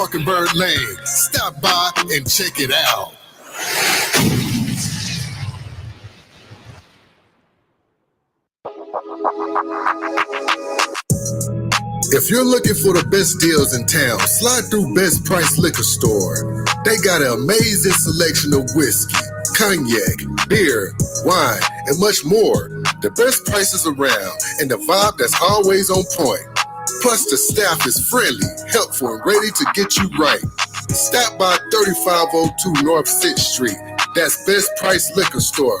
Bird Lane. Stop by and check it out. If you're looking for the best deals in town, slide through Best Price Liquor Store. They got an amazing selection of whiskey, cognac, beer, wine, and much more. The best prices around and the vibe that's always on point. Plus, the staff is friendly, helpful, and ready to get you right. Stop by 3502 North 6th Street. That's Best Price Liquor Store.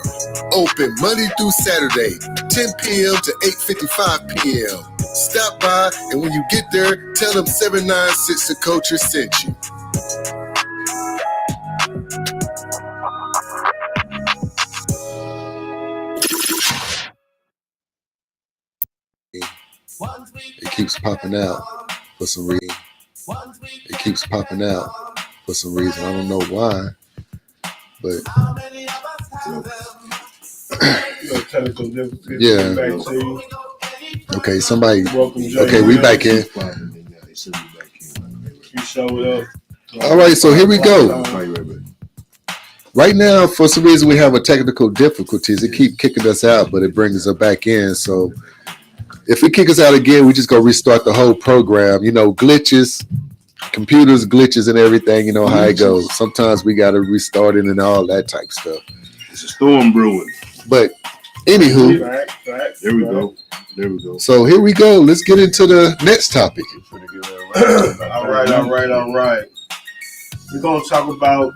Open Monday through Saturday, 10 p.m. to 8:55 p.m. Stop by, and when you get there, tell them 796 The Culture sent you. It keeps popping out for some reason. It keeps popping out for some reason. I don't know why, but yeah. Okay, somebody. Okay, we back in. You showed up. All right, so here we go. Right now, for some reason, we have a technical difficulties. It keep kicking us out, but it brings us back in. So if it kick us out again, we just go restart the whole program. You know, glitches, computers glitches and everything. You know how it goes. Sometimes we got to restart it and all that type stuff. It's a storm brewing. But anywho, there we go. There we go. So here we go. Let's get into the next topic. All right. We're going to talk about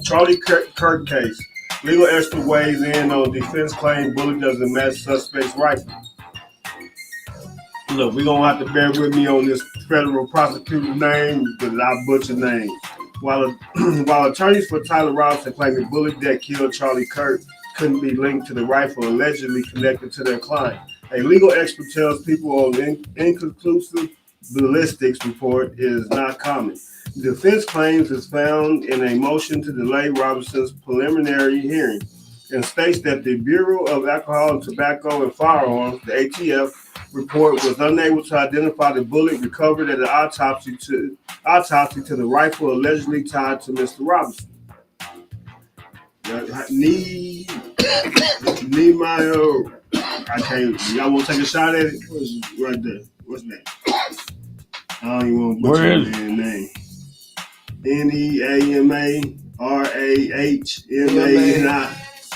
Charlie Kirk case. Legal expert weighs in on defense claim bullet doesn't match suspect's rifle. Look, we're going to have to bear with me on this federal prosecutor's name because I butcher names. While attorneys for Tyler Robinson claim the bullet that killed Charlie Kirk couldn't be linked to the rifle allegedly connected to their client. A legal expert tells people on inconclusive ballistics report is not common. The defense claims is found in a motion to delay Robinson's preliminary hearing and states that the Bureau of Alcohol and Tobacco and Firearms, the ATF, report was unable to identify the bullet recovered at the autopsy to the rifle allegedly tied to Mr. Robinson. I can't. Y'all want to take a shot at it? Right there. What's that? I don't even want to butcher his name.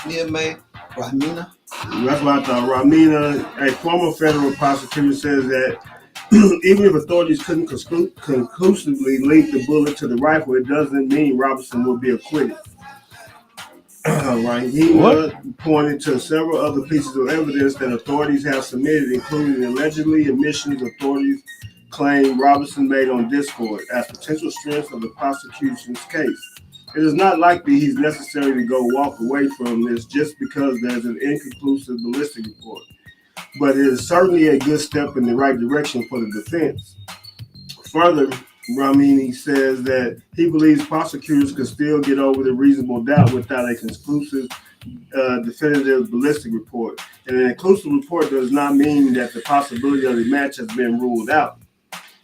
Nearmay Ramina. That's what I thought. Ramina, a former federal prosecutor, says that even if authorities couldn't conclusively link the bullet to the rifle, it doesn't mean Robinson will be acquitted. Rahima pointed to several other pieces of evidence that authorities have submitted, including allegedly admissions authorities claim Robinson made on Discord as potential strengths of the prosecution's case. It is not likely he's necessary to go walk away from this just because there's an inconclusive ballistic report, but it is certainly a good step in the right direction for the defense. Further, Ramini says that he believes prosecutors can still get over the reasonable doubt without a conclusive definitive ballistic report. And an inclusive report does not mean that the possibility of a match has been ruled out.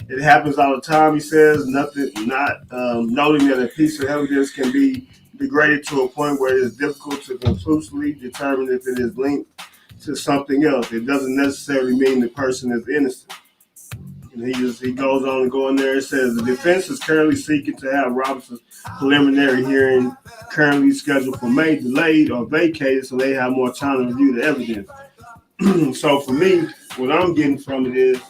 It happens all the time, he says, noting that a piece of evidence can be degraded to a point where it is difficult to conclusively determine if it is linked to something else. It doesn't necessarily mean the person is innocent. And he goes on and go in there and says the defense is currently seeking to have Robinson's preliminary hearing, currently scheduled for May, delayed or vacated so they have more time to review the evidence. So for me, what I'm getting from it is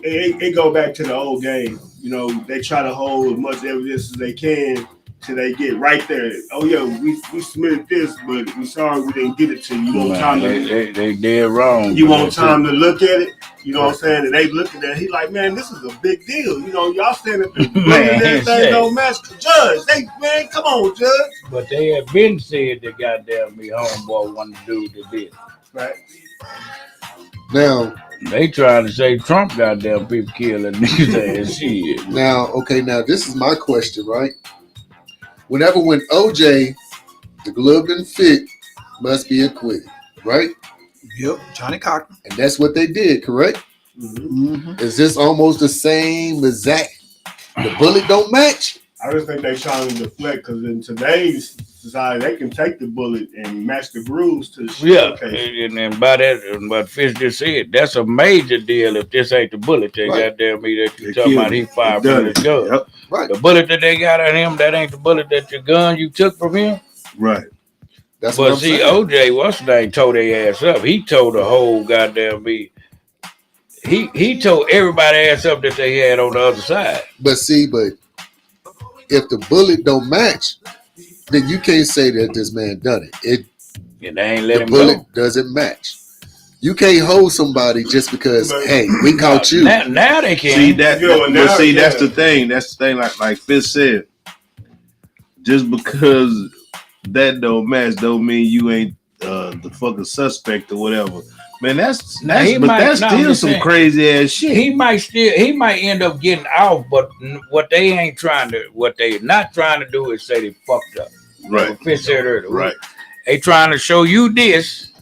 it go back to the old game. You know, they try to hold as much evidence as they can till they get right there. Oh yeah, we submitted this, but we sorry we didn't get it to you. You want time to they did wrong. You want time to look at it. You know what I'm saying? And they look at that. He like, man, this is a big deal. You know, y'all saying that the everything don't match. Judge, man, come on, Judge. But they have been said that goddamn me homeboy wanted to do what they did. Right. Now they trying to say Trump goddamn people killing niggas and shit. Now this is my question, right? Whenever when OJ, the glove didn't fit, must be acquitted, right? Yep, Johnny Cochran. And that's what they did, correct? Mm-hmm. Is this almost the same exact the bullet don't match. I just think they trying to deflect because in today's society, they can take the bullet and match the grooves to the shit. Yeah, Okay. and by that, what Fish just said, that's a major deal. If this ain't the bullet, they Right. goddamn me that you They talking killed about. He him. fired They from done his gun. Yep. Right. The bullet that they got on him, that ain't the bullet that your gun you took from him. Right. That's what But I'm see, saying. OJ, what's his name, tore their ass up. He told the whole goddamn me. He told everybody ass up that they had on the other side. But if the bullet don't match, then you can't say that this man done it. And they ain't let The him bullet go. doesn't match. You can't hold somebody just because, hey, we caught you. Now they can. See that, Yeah, well, now, but see, that's yeah. the thing. That's the thing. Like Fitz said, just because that don't match, don't mean you ain't the fucking suspect or whatever. Man, that's Now, he but might- that's no, I'm still just some saying. crazy ass shit. He might end up getting off, but what they not trying to do is say they fucked up. Right. Like Fish said earlier. Right. They trying to show you this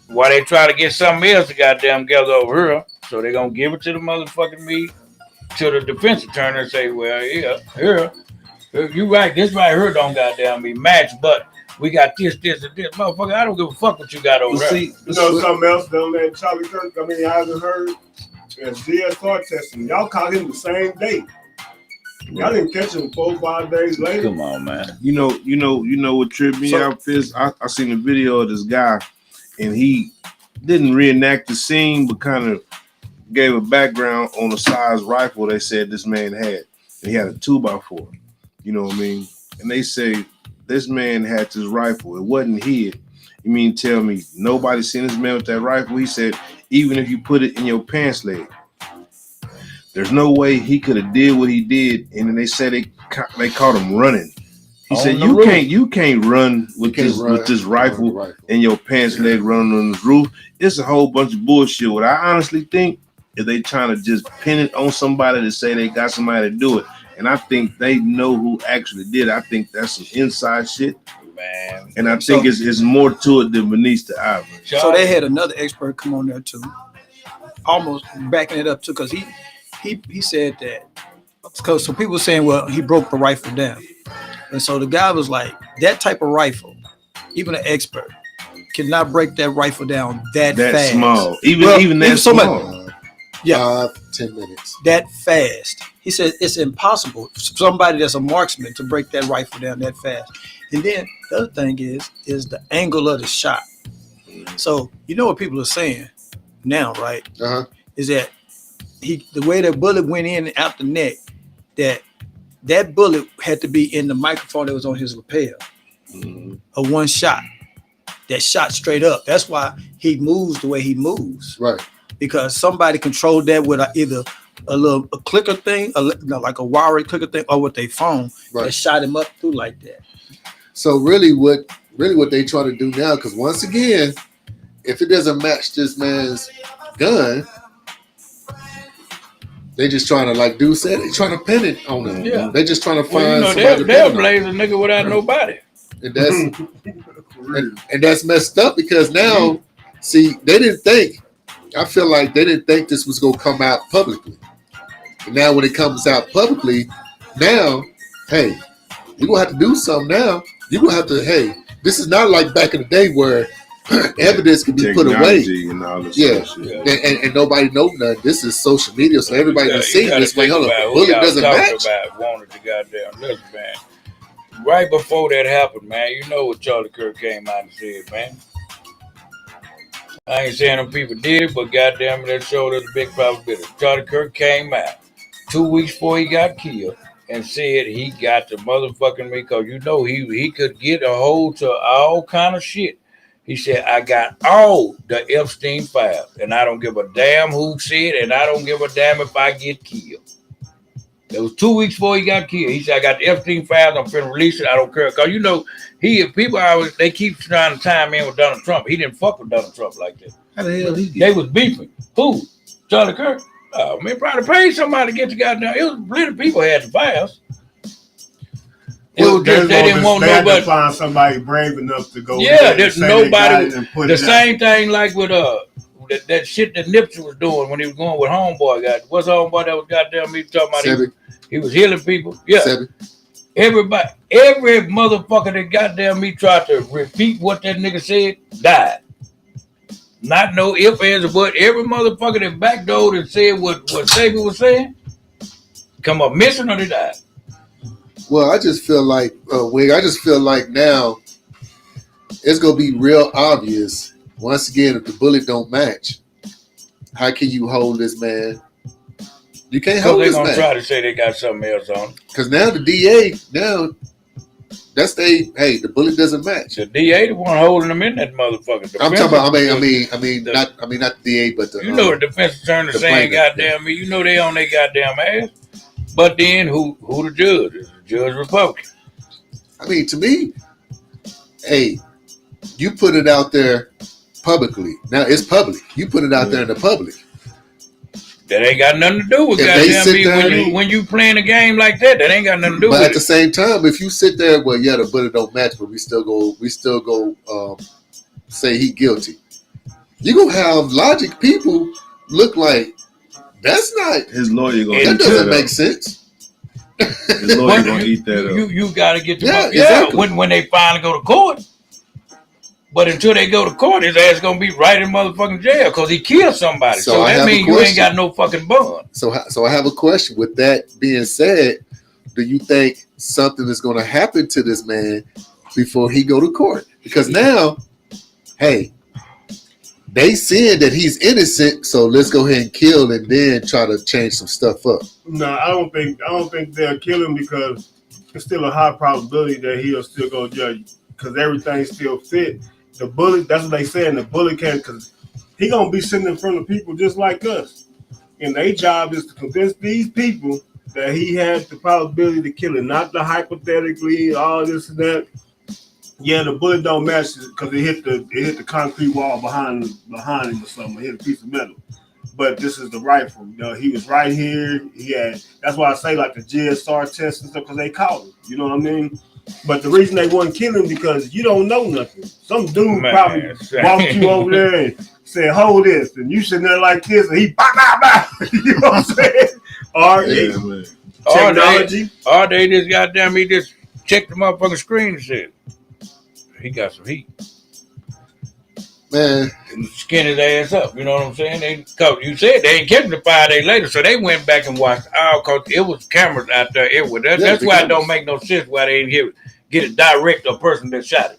while they try to get something else to goddamn gather over here. So they gonna give it to the motherfucking me, to the defense attorney and say, well, yeah, here, you right, this right here don't goddamn me match, but we got this, and this. Motherfucker, I don't give a fuck what you got over Well, there. see, You know something else though that Charlie Kirk, I haven't heard is DSR testing. Y'all caught him the same day. Y'all didn't catch him 4 or 5 days later. Come on, man. you know what tripped me out, Fizz? I seen a video of this guy, and he didn't reenact the scene, but kind of gave a background on the size rifle they said this man had. And he had a 2x4. You know what I mean? And they say this man had this rifle. It wasn't hid. You mean tell me nobody seen this man with that rifle? He said even if you put it in your pants leg, there's no way he could have did what he did. And then they said they caught him running. He On said the you roof. can't run with this rifle in your pants leg running on this roof. It's a whole bunch of bullshit. What I honestly think is they trying to just pin it on somebody to say they got somebody to do it. And I think they know who actually did it. I think that's some inside shit. Man. And I think it's more to it than beneath the eye. So they had another expert come on there too, almost backing it up too, because he said that because some people were saying, well, he broke the rifle down, and so the guy was like, that type of rifle, even an expert cannot break that rifle down that fast. Small, even that small. Yeah, 10 minutes. That fast. He said it's impossible for somebody that's a marksman to break that rifle down that fast. And then the other thing is the angle of the shot. So you know what people are saying now, right? Is that the way that bullet went in and out the neck, that bullet had to be in the microphone that was on his lapel. A one shot. That shot straight up. That's why he moves the way he moves. Right. Because somebody controlled that with either a clicker thing, like a wired clicker thing, or with their phone that shot him up through like that. So really what they try to do now, because once again, if it doesn't match this man's gun, they just trying to, like dude said, they trying to pin it on him. Yeah. They just trying to find somebody to they'll pin it blaze a nigga without nobody. And that's and that's messed up because now, see, they didn't think. I feel like they didn't think this was gonna come out publicly. And now when it comes out publicly, now, hey, you're gonna have to do something now. You're gonna have to, hey, this is not like back in the day where evidence can be put away. And all this And nobody know nothing. This is social media, so everybody can see this way. Hold on, the bullet doesn't match. Wanted to goddamn listen, man. Right before that happened, man, you know what Charlie Kirk came out and said, man. I ain't saying them people did it, but goddamn it, that showed us a big probability. Charlie Kirk came out 2 weeks before he got killed and said he got the motherfucking me, because you know he could get a hold to all kind of shit. He said, I got all the Epstein files, and I don't give a damn who said, and I don't give a damn if I get killed. It was 2 weeks before he got killed. He said, I got the Epstein files. I'm finna release it. I don't care. Because, you know, people always, they keep trying to time in with Donald Trump. He didn't fuck with Donald Trump like that. How the hell he get? They was beefing. Who? Charlie Kirk? Oh, man, probably paid somebody to get the goddamn. It was little people had the files. It was just they didn't want They had nobody. to find somebody brave enough to go. Yeah, there's nobody. The The same thing like with that shit that Nipsey was doing when he was going with Homeboy. What's Homeboy that was goddamn me talking about? He was healing people. Yeah. 7. Everybody, every motherfucker that goddamn me tried to repeat what that nigga said died. Not no if, ands, or but. Every motherfucker that backdoored and said what Savior was saying come up missing or they died. Well, I just feel like, Wig, I just feel like now it's going to be real obvious, once again, if the bullet don't match, how can you hold this man? You can't hold this man. They're going to try to say they got something else on. Because now the DA, that's the bullet doesn't match. The DA the one holding them in that motherfucker. I'm talking about, not the DA, but the... You know the defense attorney saying, goddamn me, you know they on their goddamn ass. But then who the judge? Is the judge Republican? I mean, to me, hey, you put it out there publicly. Now it's public. You put it out there in the public. That ain't got nothing to do with goddamn me. When you playing a game like that ain't got nothing to do with it. But at the same time, if you sit there, well, yeah, the bullet don't match, but we still go say he guilty. You gonna have logic people look like that's not his lawyer gonna. That doesn't make sense. His lawyer gonna eat that up. You got to get the exactly. when they finally go to court. But until they go to court, his ass gonna be right in motherfucking jail because he killed somebody. So that means you ain't got no fucking bond. So I have a question. With that being said, do you think something is going to happen to this man before he go to court? Because now, hey, they saying that he's innocent, so let's go ahead and kill and then try to change some stuff up. No, I don't think they'll kill him because it's still a high probability that he'll still go judge because everything still fit. The bullet, that's what they saying. The bullet can, because he gonna be sitting in front of people just like us, and their job is to convince these people that he had the probability to kill him, not the hypothetically all this and that. Yeah, the bullet don't match because it hit the concrete wall behind him or something. It hit a piece of metal. But this is the rifle. You know, he was right here. He had. That's why I say like the GSR test and stuff because they caught him. You know what I mean? But the reason they wouldn't kill him because you don't know nothing. Some dude probably walked you over there and said, "Hold this," and you sitting there like this, and he bah, bah, bah. You know what I'm saying? Or technology. Or they just goddamn he just checked the motherfucking screen and said he got some heat. Man, skin his ass up. You know what I'm saying? Cause you said they ain't kept him 5 days later, so they went back and watched. Cause it was cameras out there. That's why it don't make no sense why they ain't get a direct a person that shot him.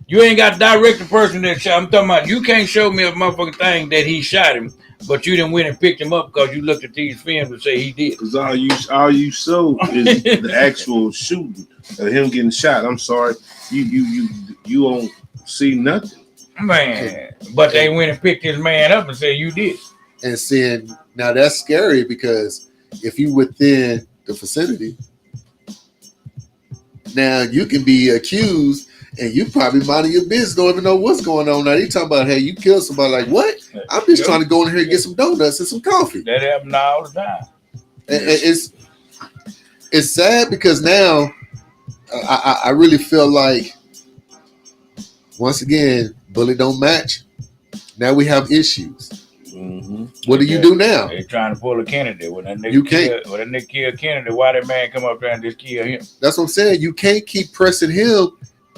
You ain't got to direct the person that shot him. I'm talking about you can't show me a motherfucking thing that he shot him, but you didn't went and picked him up because you looked at these films and say he did. Because all you show is the actual shooting of him getting shot. I'm sorry, you won't see nothing, man. But they went and picked his man up and said you did. And saying now that's scary because if you within the vicinity, now you can be accused and you probably minding your business, don't even know what's going on. Now they talking about, hey, you killed somebody. Like what? I'm just trying to go in here and get some donuts and some coffee. That happens all the time. And it's sad because now I really feel like once again, bullet don't match. Now we have issues. Mm-hmm. What do you do now? They're trying to pull a Kennedy. When that nigga killed Kennedy, why that man come up there and just kill him? That's what I'm saying. You can't keep pressing him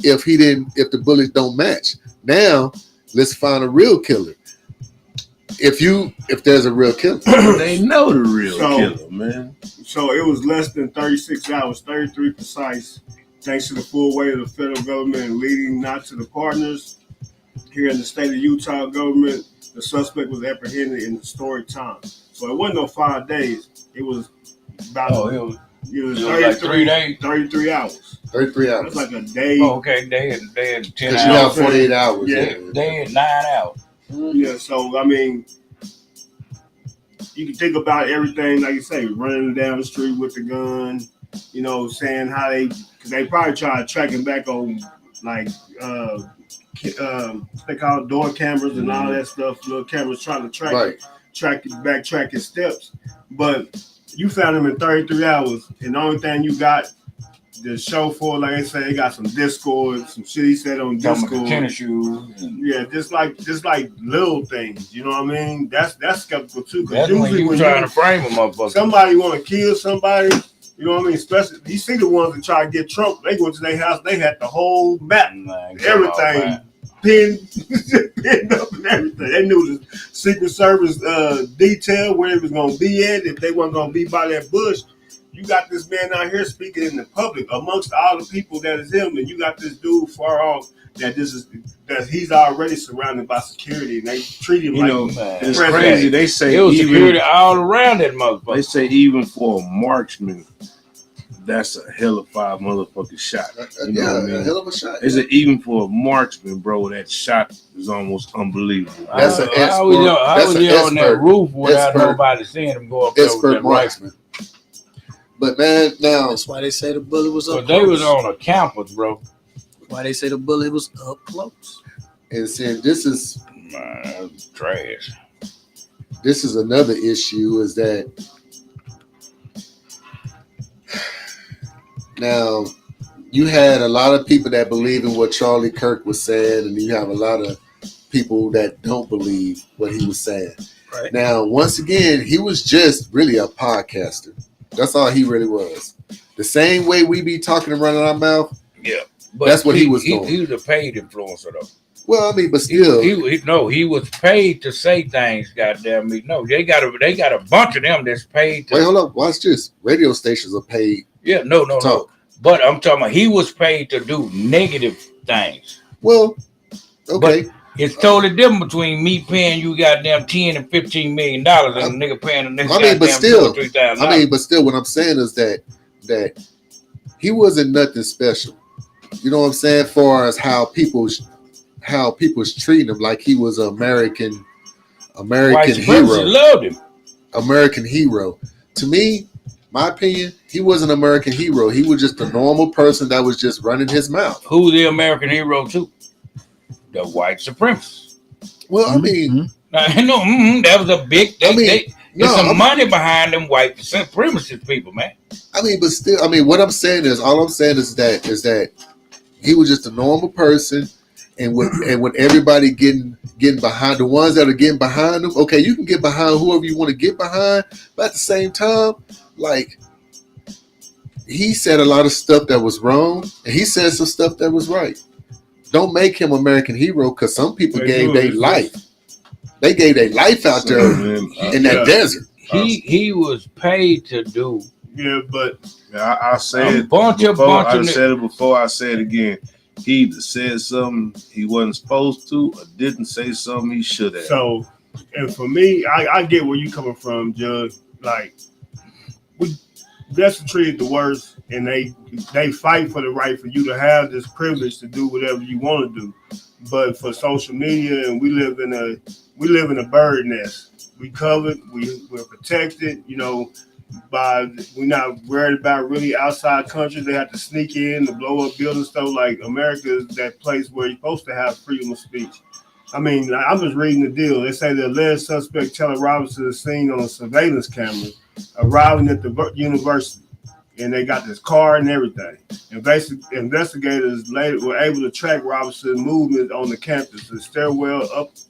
if the bullets don't match. Now, let's find a real killer. If there's a real killer. They know the real killer, man. So it was less than 36 hours, 33 precise. Thanks to the full weight of the federal government and leading not to the partners here in the state of Utah government, the suspect was apprehended in historic time. So it wasn't no 5 days. It was about it was 33, like 3 days. 33 hours. 33 hours. That's like a day. Oh, okay, they had 10 hours. Because you have 48 hours. Yeah. They had 9 hours. Yeah, so I mean, you can think about everything, like you say, running down the street with the gun, you know, saying how because they probably tried to track him back on, like, they call it door cameras and all that stuff, little cameras trying to track his steps. But you found him in 33 hours, and the only thing you got the show for, like I say, they got some Discord, some shit he said on Talking about the Discord. tennis shoes. And Yeah, just like little things. You know what I mean? That's skeptical too. that's Because when usually you when trying to frame a motherfucker. somebody want to kill somebody, you know what I mean? Especially you see the ones that try to get Trump. They go to their house. They had the whole map, Man, come on, everything man. pinned up and everything. They knew the Secret Service detail where it was gonna be at. If they weren't gonna be by that bush, you got this man out here speaking in the public amongst all the people that is him, and you got this dude far off that he's already surrounded by security, and they treat him You like know, Man, it's president. crazy. They say it was even security all around that they motherfucker. say even for a marksman, that's a hell of a motherfucking shot. You know what I mean? a hell of a shot. Is it even for a marksman, bro? That shot is almost unbelievable. That's an I was expert. there on that Expert. roof without Expert. nobody seeing him go up there with Expert that rifle. marksman. But man, now That's why they say the bullet was up But they was close. on a campus, bro. Why they say the bullet was up close. and saying this is Man, that was trash. another issue is that now you had a lot of people that believe in what Charlie Kirk was saying, and you have a lot of people that don't believe what he was saying. Right. Now, once again, he was just really a podcaster. That's all he really was. The same way we be talking and running our mouth. Yeah. But That's what he was doing. He was a paid influencer, though. Well, I mean, but still, He was paid to say things. Goddamn me, no, they got a bunch of them that's paid. To, wait, hold up, watch this. Radio stations are paid. yeah, no. Talk. But I'm talking about he was paid to do negative things. Well, okay. But it's totally different between me paying you goddamn $10 and $15 million and a nigga paying a nigga I mean, but goddamn still, $2,000 or $3,000. I mean, but still, what I'm saying is that he wasn't nothing special. You know what I'm saying? As far as how people's treating him, like he was an American White supremacy hero. loved him. American hero. To me, my opinion, he was an American hero. He was just a normal person that was just running his mouth. Who's the American hero too? The white supremacists. Well, I mean, Now, that was a big. There's some I'm- money behind them white supremacist people, man. I mean, but still, I mean, what I'm saying is, all I'm saying is that he was just a normal person, and when everybody getting behind the ones that are getting behind him, okay, you can get behind whoever you want to get behind, but at the same time, like he said a lot of stuff that was wrong, and he said some stuff that was right. Don't make him American hero, because some people gave their life. They gave their life out there in that desert. He was paid to do. Yeah, but I said A bunch of I said it before. I say it again. He either said something he wasn't supposed to, or didn't say something he should have. so, and for me, I get where you coming from, Judge. Like, that's treated the worst, and they fight for the right for you to have this privilege to do whatever you want to do. But for social media, and we live in a bird nest. We covered, we're protected, you know. We're not worried about really outside countries. They have to sneak in to blow up buildings. Stuff like America is that place where you're supposed to have freedom of speech. I mean, I'm just reading the deal. They say the alleged suspect Taylor Robinson is seen on a surveillance camera arriving at the university, and they got this car and everything. Investigators later were able to track Robinson's movement on the campus, the stairwell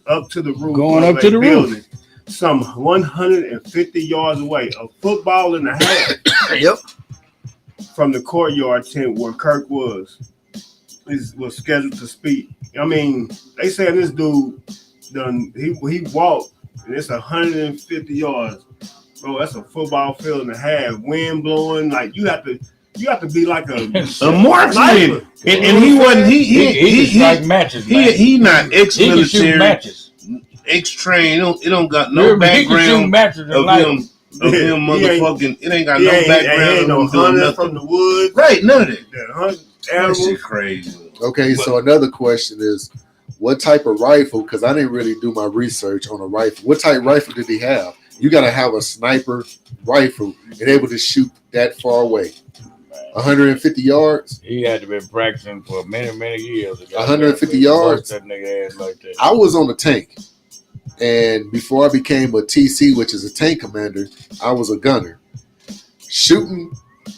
up to the roof, Going up to the roof. Some 150 yards away, a football and a half Yep. from the courtyard tent where Kirk was scheduled to speak. I mean, they saying this dude he walked, and it's 150 yards. Bro, that's a football field and a half. Wind blowing, like you have to be like a marksman, and he wasn't. He strike matches, man. He not He can shoot ex-military, matches. ex-trained. It don't got no He can shoot background matches in of life. him. Of him, motherfucking. It ain't got He no ain't background no of him doing hunter nothing. from the woods. Right, none of that. That hunt That animals. shit crazy. Okay, so another question is, what type of rifle? Because I didn't really do my research on a rifle. What type of rifle did he have? You got to have a sniper rifle and able to shoot that far away. 150 yards. He had to been practicing for many years. 150 yards? That nigga ass like that. I was on the tank, and before I became a TC, which is a tank commander, I was a gunner. Shooting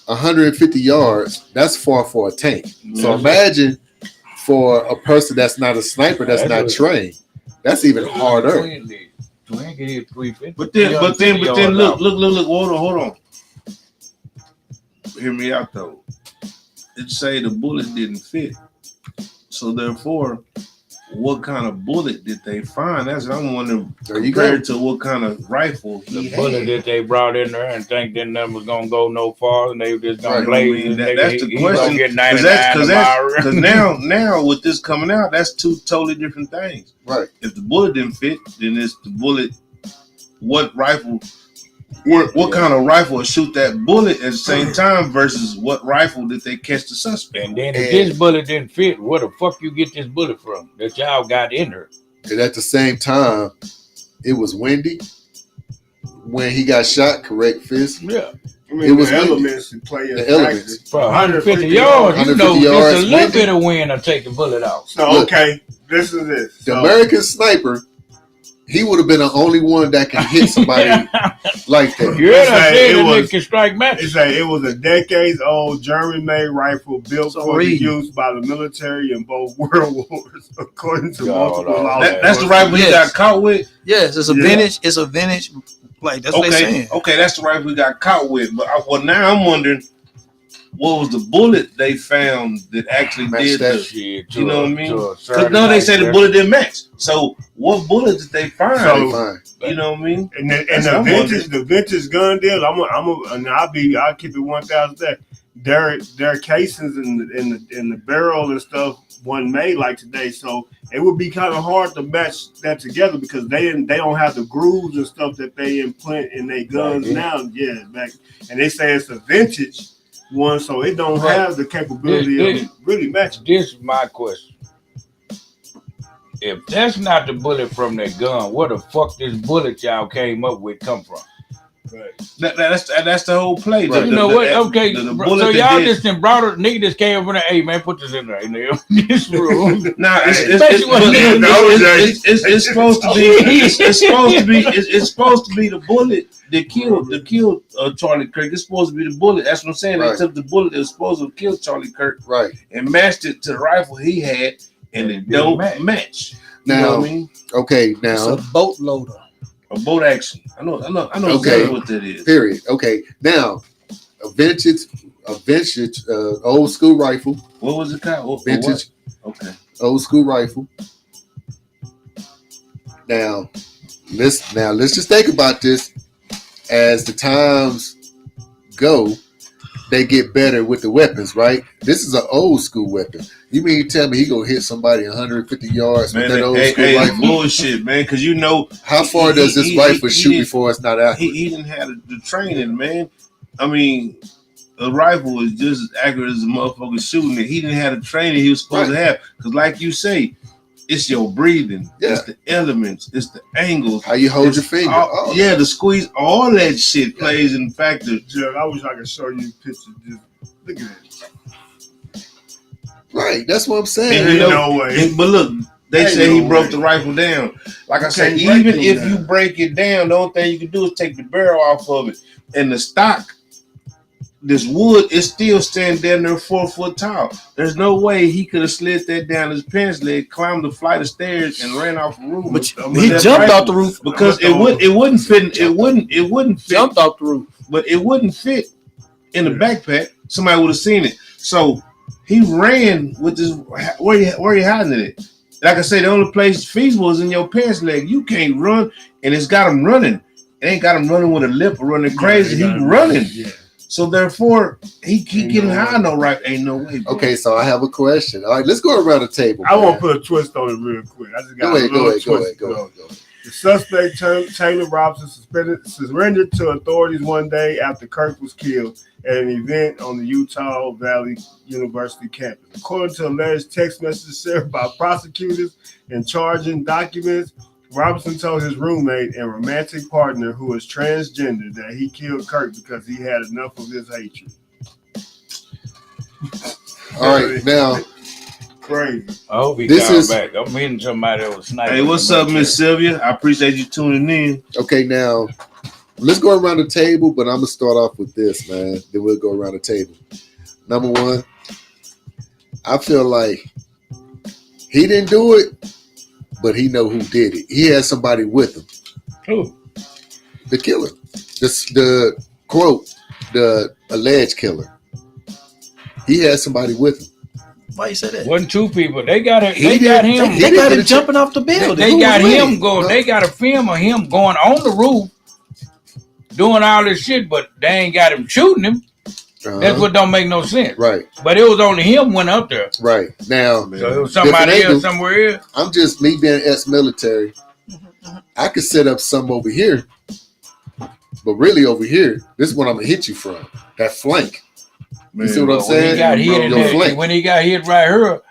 150 yards, that's far for a tank. So imagine for a person that's not a sniper, that's not trained, that's even harder. But then, look, hold on. Hear me out though. It say the bullet didn't fit, so therefore, what kind of bullet did they find? That's what I'm wondering. Compared to what kind of rifle the bullet that they brought in there and think that nothing was gonna go no far, and they just gonna blaze. I mean, that's the question. Because now with this coming out, that's two totally different things. Right. If the bullet didn't fit, then it's the bullet. What rifle? What kind of rifle will shoot that bullet at the same time versus what rifle did they catch the suspect? And then if this bullet didn't fit, where the fuck you get this bullet from that y'all got in her? And at the same time, it was windy when he got shot. Correct, Fist? Yeah. I mean, it was the elements to play the elements. For 150 yards, you know, just a little bit of wind will take the bullet out. So look, okay, this is it. The American sniper. He would have been the only one that can hit somebody like that. It can strike match. It was a decades-old German-made rifle built for use by the military in both world wars, according to multiple laws. That's the rifle he got caught with? Yes, it's a vintage. It's a vintage. Like, that's what they're saying. Okay, that's the rifle we got caught with. But now I'm wondering, what was the bullet they found that actually did that shit? You know what I mean? Because no, they say the bullet didn't match. So what bullet did they find? You know what I mean? And the vintage gun deal. I'll keep it 1,000 that their casings in the barrel and stuff wasn't made like today. So it would be kind of hard to match that together because they don't have the grooves and stuff that they implant in their guns now. Yeah, back and they say it's a vintage one, so it don't have the capability of really matching. This is my question. If that's not the bullet from that gun, where the fuck this bullet y'all came up with come from? Right. That's the whole play. Right. You know what? Okay, so y'all just brought a nigga just came over there. Hey man, put this in there in this room. Nah, it's supposed to be. It's supposed to be the bullet that killed Charlie Kirk. It's supposed to be the bullet. That's what I'm saying. Right. They took the bullet that was supposed to kill Charlie Kirk, right, and matched it to the rifle he had, and it don't match. Now, you know what I mean? Okay, now it's a boat loader. A boat action. I know okay. Exactly what that is. Period. Okay. Now, a vintage old school rifle. What was it called? Vintage. Okay. Old school rifle. Now, let's just think about this. As the times go, they get better with the weapons, right? This is an old school weapon. You mean tell me he gonna hit somebody 150 yards with that old school rifle? Bullshit, man. Because you know how far does this rifle shoot before it's not accurate? He didn't have the training, man. I mean, a rifle is just as accurate as a motherfucker shooting it. He didn't have the training he was supposed to have. Because, like you say, it's your breathing, it's the elements, it's the angles, how you hold your finger. Yeah, the squeeze, all that shit plays in factor. Judge, I wish I could show you pictures. Just look at it. Right, that's what I'm saying. No way. But look, they say he broke the rifle down. Like I said, even if you break it down, the only thing you can do is take the barrel off of it. And the stock, this wood is still standing down there 4 foot tall. There's no way he could have slid that down his pants leg, climbed the flight of stairs, and ran off the roof. But he jumped off the roof because it wouldn't fit. It wouldn't fit. Jumped off the roof, but it wouldn't fit in the backpack. Somebody would have seen it. So he ran with this. Where you hiding it? Like I say, the only place feasible is in your pants leg. You can't run, and it's got him running. It ain't got him running with a lip or running crazy. He running. Yeah. So therefore, he getting high. No, right? Ain't no way. Bro. Okay, so I have a question. All right, let's go around the table. I want to put a twist on it real quick. I just got go ahead. The suspect, Taylor Robinson, surrendered to authorities one day after Kirk was killed at an event on the Utah Valley University campus. According to alleged text messages shared by prosecutors and charging documents, Robinson told his roommate and romantic partner, who is transgender, that he killed Kirk because he had enough of his hatred. All right, now. Crazy. I hope he comes back. I'm meeting somebody that was sniping. Hey, what's up, Miss Sylvia? I appreciate you tuning in. Okay, now, let's go around the table, but I'm gonna start off with this, man. Then we'll go around the table. Number one, I feel like he didn't do it, but he know who did it. He had somebody with him. Who? The killer. The quote, the alleged killer. He had somebody with him. Why you say that? Wasn't two people. They got him. He They didn't got him get a jumping off the building. They Who got was with him going. No. They got a film of him going on the roof, doing all this shit, but they ain't got him shooting him. That's what don't make no sense. Right. But it was only him went up there. Right. Now, So it was somebody different else somewhere else. I'm just me being ex-military. I could set up some over here, but really over here, this is what I'm gonna hit you from. That flank. Man, You see what I'm When saying? he got hit in Your that, flank. when he got hit right here,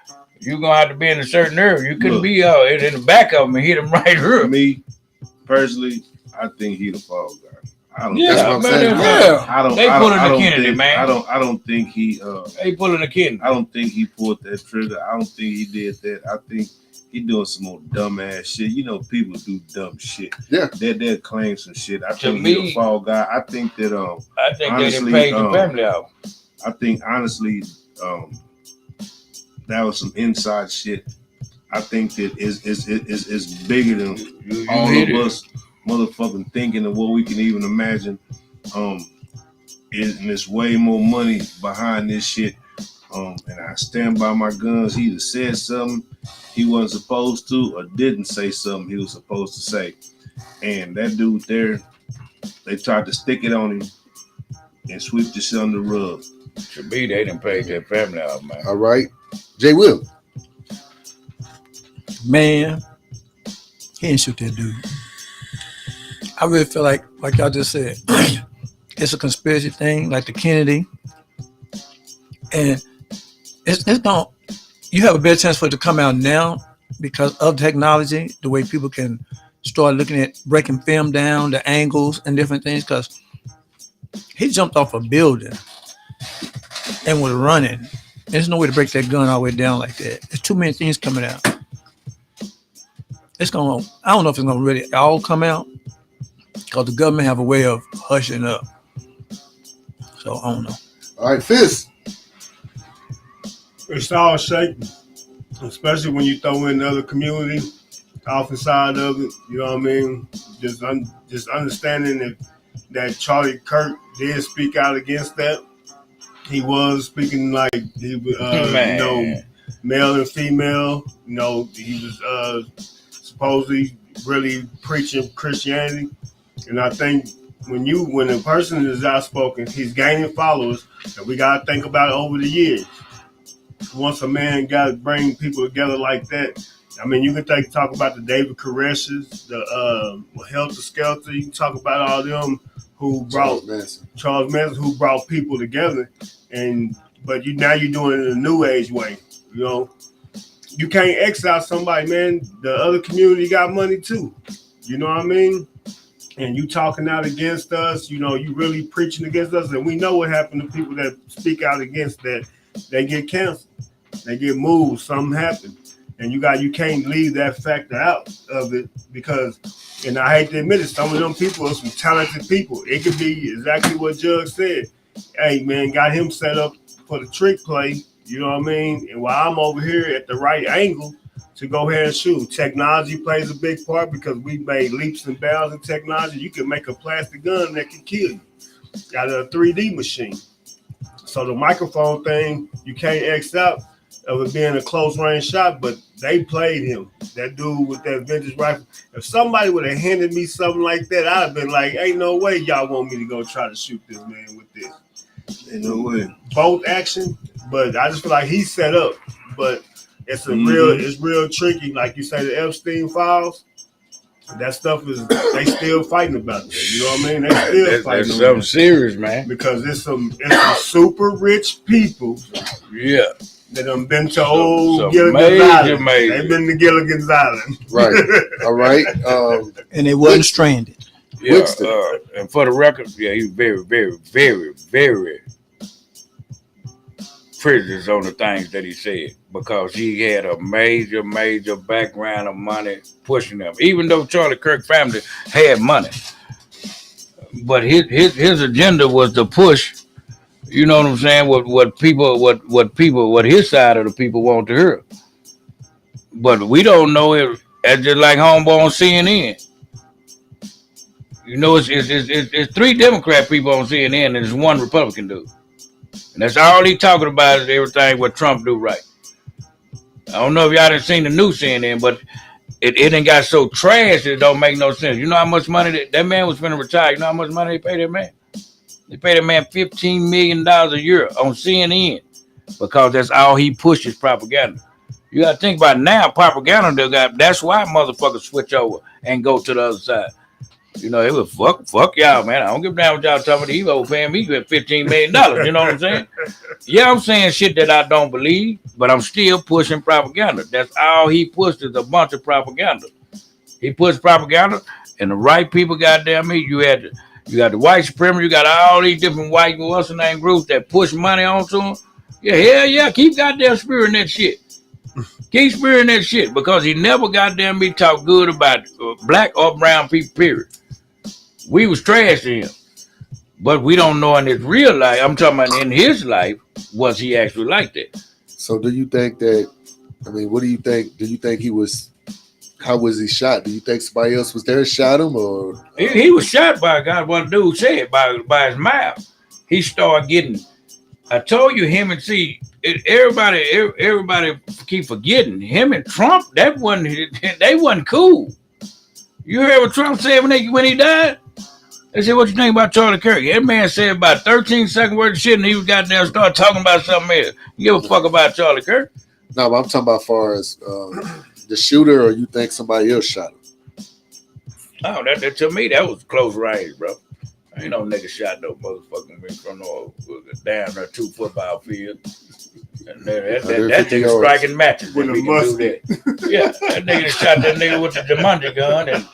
you gonna have to be in a certain area. You couldn't Look. be in the back of him and hit him right here. Me, personally, I think he the fall guy. I don't. That's what Yeah, I'm man. saying. Yeah. I don't. They I don't, pulling I the don't Kennedy, think, man. I don't think he. They pulling a kid. I don't think he pulled that trigger. I don't think he did that. I think he doing some more dumb ass shit. You know, people do dumb shit. Yeah. They'll claim some shit. I To think me- he the fall guy. I think that I think honestly, they done paid the family out. I think honestly, that was some inside shit. I think that is bigger than You all hit of it. us motherfucking thinking of what we can even imagine. And there's way more money behind this shit. And I stand by my guns. He either said something he wasn't supposed to or didn't say something he was supposed to say. And that dude there, they tried to stick it on him and sweep the shit under the rug. To me, they done paid their family out, man. All right. Jay Will. Man, he didn't shoot that dude. I really feel like y'all just said, it's a conspiracy thing, like the Kennedy. And it's going you have a better chance for it to come out now because of technology, the way people can start looking at breaking film down, the angles and different things, because he jumped off a building and was running. There's no way to break that gun all the way down like that. There's too many things coming out. I don't know if it's gonna really all come out because the government have a way of hushing up. So I don't know. All right, Fizz. It's all shaky, especially when you throw in the other community off the side of it. You know what I mean? Just understanding that Charlie Kirk did speak out against that. He was speaking like he was, male and female. He was supposedly really preaching Christianity, and I think when a person is outspoken, he's gaining followers, and we gotta think about it over the years. Once a man got to bring people together like that, I mean, you can talk about the David Koreshes, the Helter Skelter. You can talk about all them who brought Charles Manson, who brought people together, but now you're doing it in a new age way. You can't exile somebody, man. The other community got money too. You know what I mean? And you talking out against us, you really preaching against us, and we know what happened to people that speak out against that. They get canceled. They get moved. Something happened. And you can't leave that factor out of it because, and I hate to admit it, some of them people are some talented people. It could be exactly what Judge said. Hey, man, got him set up for the trick play. You know what I mean? And while I'm over here at the right angle to go ahead and shoot. Technology plays a big part because we made leaps and bounds in technology. You can make a plastic gun that can kill you. Got a 3D machine. So the microphone thing, you can't X out of it being a close range shot, but they played him. That dude with that vintage rifle. If somebody would have handed me something like that, I'd have been like, ain't no way y'all want me to go try to shoot this man with this. Ain't no way. Both action, but I just feel like he's set up. But it's real tricky. Like you say, the Epstein files, that stuff they still fighting about that. You know what I mean? They still fighting. That's something serious, man. Because it's some super rich people. Yeah. That done been to old Gilligan's Island. They've been to Gilligan's Island. Right. All right. And they wasn't stranded. Yeah. And for the record, yeah, he's very, very, very, very prejudiced on the things that he said because he had a major, major background of money pushing them. Even though Charlie Kirk family had money, But his agenda was to push. You know what I'm saying? What his side of the people want to hear. But we don't know it. That's just like homeboy on CNN. You know, it's 3 Democrat people on CNN and there's 1 Republican dude. And that's all he talking about is everything what Trump do right. I don't know if y'all done seen the new CNN, but it done got so trash that it don't make no sense. You know how much money that man was finna retire? You know how much money they pay that man? They pay that man $15 million a year on CNN because that's all he pushes propaganda. You gotta think about it now, propaganda that's why motherfuckers switch over and go to the other side. You know, it was fuck y'all, man. I don't give a damn what y'all talking about. He overpaying me $15 million. You know what I'm saying? Yeah, I'm saying shit that I don't believe, but I'm still pushing propaganda. That's all he pushed is a bunch of propaganda. He pushed propaganda, and the right people, goddamn me, you got the white supremacists, you got all these different white what's the name groups that push money onto them. Yeah, hell yeah, keep goddamn spearing that shit. Keep spearing that shit because he never goddamn me talk good about black or brown people, period. We was trash to him. But we don't know in his real life, I'm talking about in his life, was he actually like that? So do you think that, I mean, what do you think? Do you think how was he shot? Do you think somebody else was there and shot him or? He was shot by a guy, what the dude said, by his mouth. He started getting, I told you him and everybody keep forgetting, him and Trump, they wasn't cool. You heard what Trump said when he died? They said, what you think about Charlie Kirk? That man said about 13 second words of shit and he was goddamn start talking about something else. You give a fuck about Charlie Kirk? No, but I'm talking about as far as the shooter, or you think somebody else shot him? Oh, that to me, that was close range, bro. Ain't no nigga shot no motherfucking me from no down there 2 football fields. And that nigga striking matches when we can do that. Yeah, that nigga shot that nigga with the Jumanji gun, and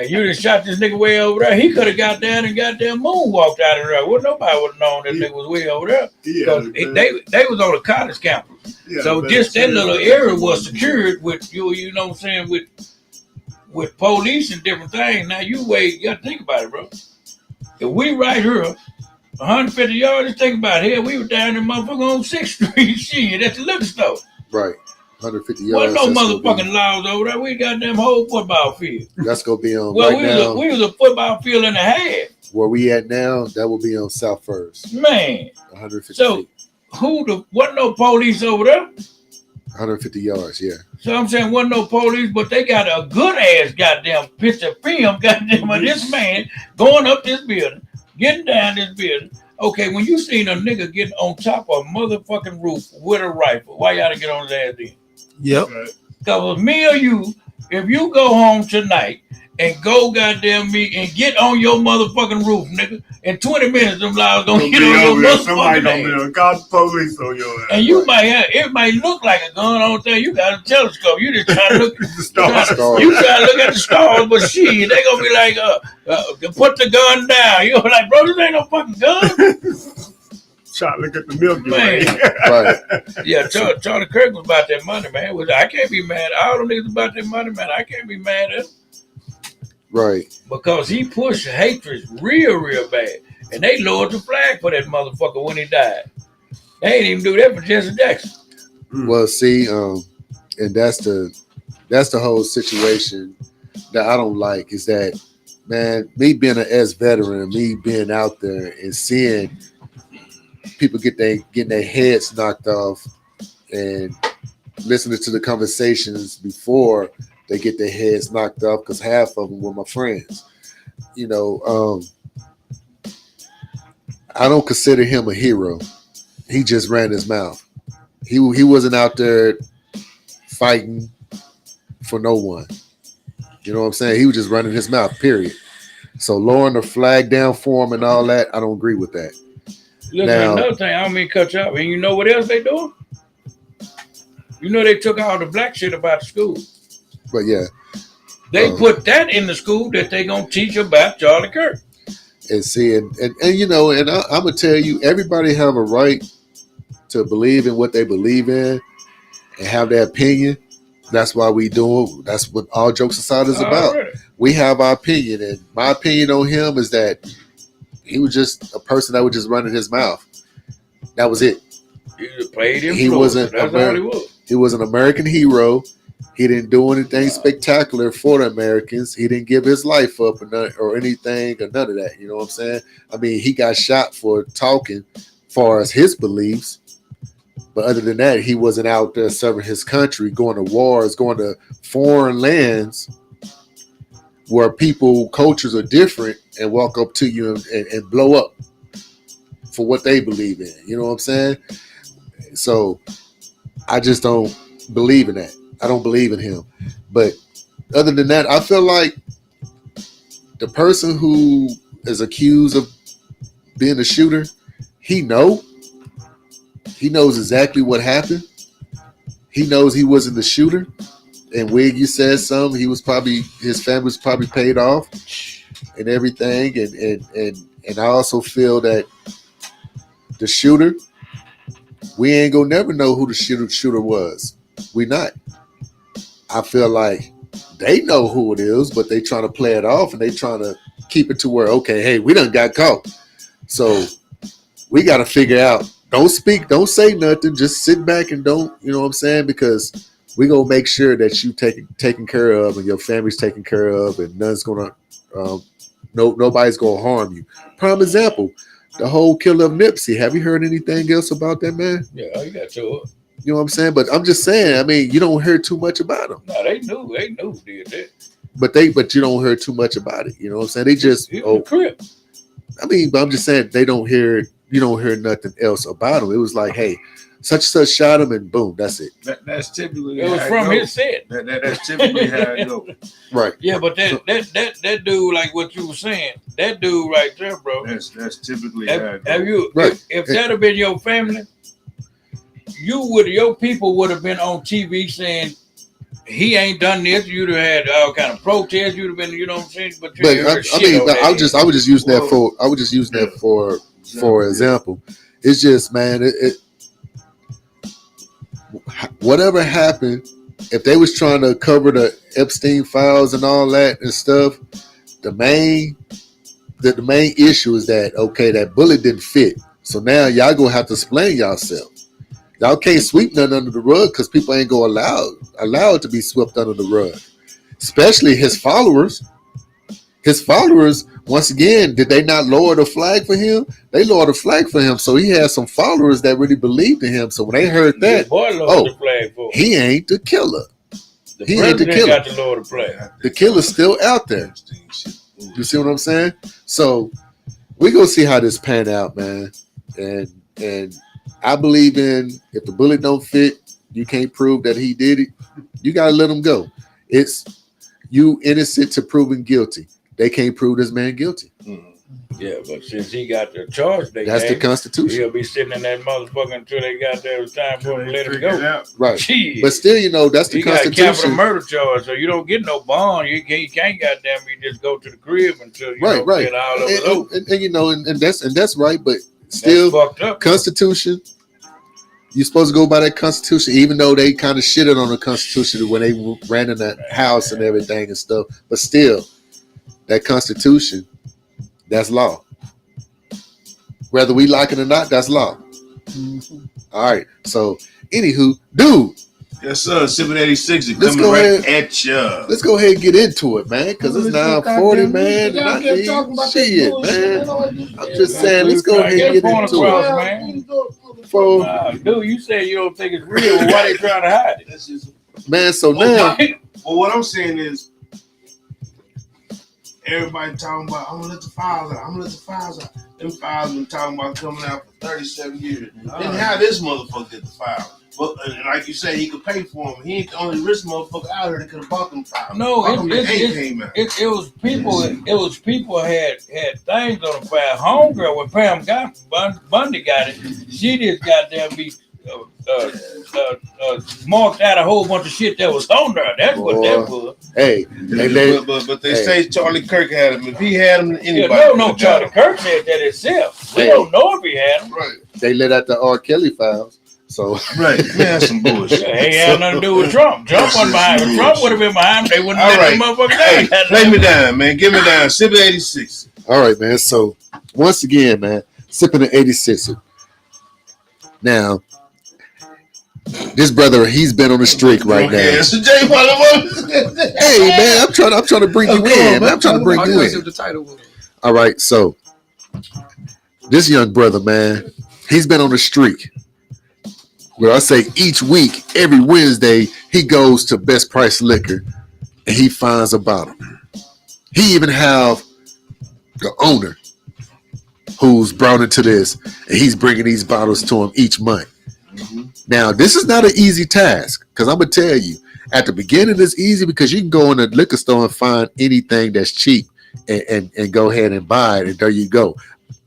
you just shot this nigga way over there. He could have got down and goddamn moonwalked out of there. Well, nobody would have known that nigga was way over there because they was on a college campus. Yeah, so just that little area was secured with you know what I'm saying, with police and different things. Now you gotta think about it, bro. If we right here 150 yards, just think about it. Here, we were down there motherfucker on 6th Street. Shit, at the liquor store. Right. 150 yards. Wasn't no motherfucking laws over there. We got them whole football field. That's going to be on we was a football field and a half. Where we at now, that will be on South First. Man. 150 so, feet. Wasn't no police over there? 150 yards, yeah. So I'm saying wasn't no police, but they got a good ass goddamn picture film goddamn of this man going up this building. Getting down this building. Okay, when you seen a nigga getting on top of a motherfucking roof with a rifle, why y'all to get on his ass then? Yep. Because me or you, if you go home tonight and go goddamn me and get on your motherfucking roof, nigga, in 20 minutes, them laws gonna get on your motherfucking somebody gonna be on call the police on your ass. And you it might look like a gun on there. You got a telescope. You just trying to look at the stars. You trying to look at the stars, but shit, they gonna be like, put the gun down. You're like, bro, this ain't no fucking gun. Trying to look at the Milky Way. Right. Yeah, Charlie Kirk was about that money, man. I can't be mad. All them niggas about that money, man. I can't be mad at him. Right. Because he pushed hatred real bad. And they lowered the flag for that motherfucker when he died. They ain't even do that for Jesse Jackson. Well, see, and that's the whole situation that I don't like is that, man, me being an ex-veteran, me being out there and seeing people getting their heads knocked off and listening to the conversations before they get their heads knocked off, because half of them were my friends. You know, I don't consider him a hero. He just ran his mouth. He wasn't out there fighting for no one. You know what I'm saying? He was just running his mouth, period. So lowering the flag down for him and all that, I don't agree with that. Listen, another thing, I don't mean to cut you off. And you know what else they doing? You know they took all the black shit about the school. But yeah. They put that in the school that they gonna teach about Charlie Kirk. And see, and you know, and I'm gonna tell you, everybody have a right to believe in what they believe in and have their opinion. That's why we do it. That's what All Jokes Aside is about. Right. we have our opinion, and my opinion on him is that he was just a person that was just running his mouth. That was it. He just played in He Florida. wasn't That's all he was. He was an American hero. He didn't do anything spectacular for the Americans. He didn't give his life up or anything or none of that. You know what I'm saying? I mean, he got shot for talking far as his beliefs. But other than that, he wasn't out there serving his country, going to wars, going to foreign lands where people, cultures are different and walk up to you and blow up for what they believe in. You know what I'm saying? So I just don't believe in that. I don't believe in him. But other than that, I feel like the person who is accused of being a shooter, he knows exactly what happened. He knows he wasn't the shooter. And Wig, you said something. His family was probably paid off and everything. And I also feel that the shooter, we ain't gonna never know who the shooter was. We not. I feel like they know who it is, but they trying to play it off and they trying to keep it to where, okay, hey, we done got caught. So we got to figure out, don't speak, don't say nothing, just sit back and don't, you know what I'm saying? Because we going to make sure that you taken care of and your family's taken care of and none's going to, nobody's going to harm you. Prime example, the whole killer of Nipsey. Have you heard anything else about that, man? Yeah, you got to it. You know what I'm saying? But I'm just saying, I mean, you don't hear too much about them. No, they knew who did that. But you don't hear too much about it. You know what I'm saying? They just Crip. I mean, but I'm just saying you don't hear nothing else about him. It was like, hey, such and such shot him and boom, that's it. That's typically it was from his set. That's typically how it goes. Right. Yeah, but that dude, like what you were saying, that dude right there, bro. That's typically how it goes. Have you right. if that had been your family, your people would have been on TV saying he ain't done this. You'd have had all kind of protests. You'd have been, you know what I'm saying. But I was just using that for example. It's just, man, whatever happened, if they was trying to cover the Epstein files and all that and stuff, the main issue is that, okay, that bullet didn't fit. So now y'all gonna have to explain yourself. Y'all can't sweep nothing under the rug because people ain't gonna allow it to be swept under the rug. Especially his followers. His followers, once again, did they not lower the flag for him? They lowered the flag for him. So he had some followers that really believed in him. So when they heard that, the flag for him. He ain't the killer. He ain't the killer. Got to lower the flag. The killer's still out there. You see what I'm saying? So we gonna see how this pan out, man. And I believe in, if the bullet don't fit, you can't prove that he did it, you gotta let him go. It's you innocent to proven guilty. They can't prove this man guilty. Mm-hmm. Yeah, but since he got the charge, that's the Constitution. He'll be sitting in that motherfucker until they got there. It was time for him to let him go. Right. Jeez. But still, that's the Constitution. He got a capital murder charge, so you don't get no bond. You can't goddamn you just go to the crib until you get all of it over. And that's right, but still, fucked up. Constitution. You're supposed to go by that Constitution, even though they kind of shitted on the Constitution when they ran in that house and everything and stuff. But still, that Constitution, that's law. Whether we like it or not, that's law. Mm-hmm. All right. So, anywho, dude. Yes, sir. 786 is coming right at you. Let's go ahead and get into it, man, because it's 9:40, man. And I need shit, man. I'm just saying, let's go ahead and get into it. Dude, you said you don't think it's real. Why they trying to hide it? Man, so now. Well, what I'm saying is, everybody talking about, I'm gonna let the files out. Them files been talking about coming out for 37 years. Then how this motherfucker get the file? But like you say, he could pay for them. He ain't the only rich motherfucker out here that could have bought them files. No, it was people. It was people had things on the file. Homegirl, when Pam Bundy got it, she just goddamn be marked out a whole bunch of shit that was on there. That's what that was. Hey, but they say Charlie Kirk had him. If he had him, anybody. No, Charlie Kirk said that himself. We don't know if he had him. Right. They let out the R. Kelly files. So Right, man, that's some bullshit. Ain't had nothing to do with Trump. Trump wasn't behind him. Trump would have been behind him. They wouldn't All let right. that motherfucker Hey, down. play me down, man. Give me down. Sip 86. all right, man. So once again, man, sipping an 86. Now, this brother, he's been on a streak right now. Okay, so Jay Hey, man, I'm trying to bring you in. Man. I'm trying to bring you in. The title was. All right, so this young brother, man, he's been on a streak. Where I say each week, every Wednesday, he goes to Best Price Liquor and he finds a bottle. He even have the owner who's brought into this, and he's bringing these bottles to him each month. Now, this is not an easy task, because I'm going to tell you, at the beginning, it's easy because you can go in a liquor store and find anything that's cheap and go ahead and buy it, and there you go.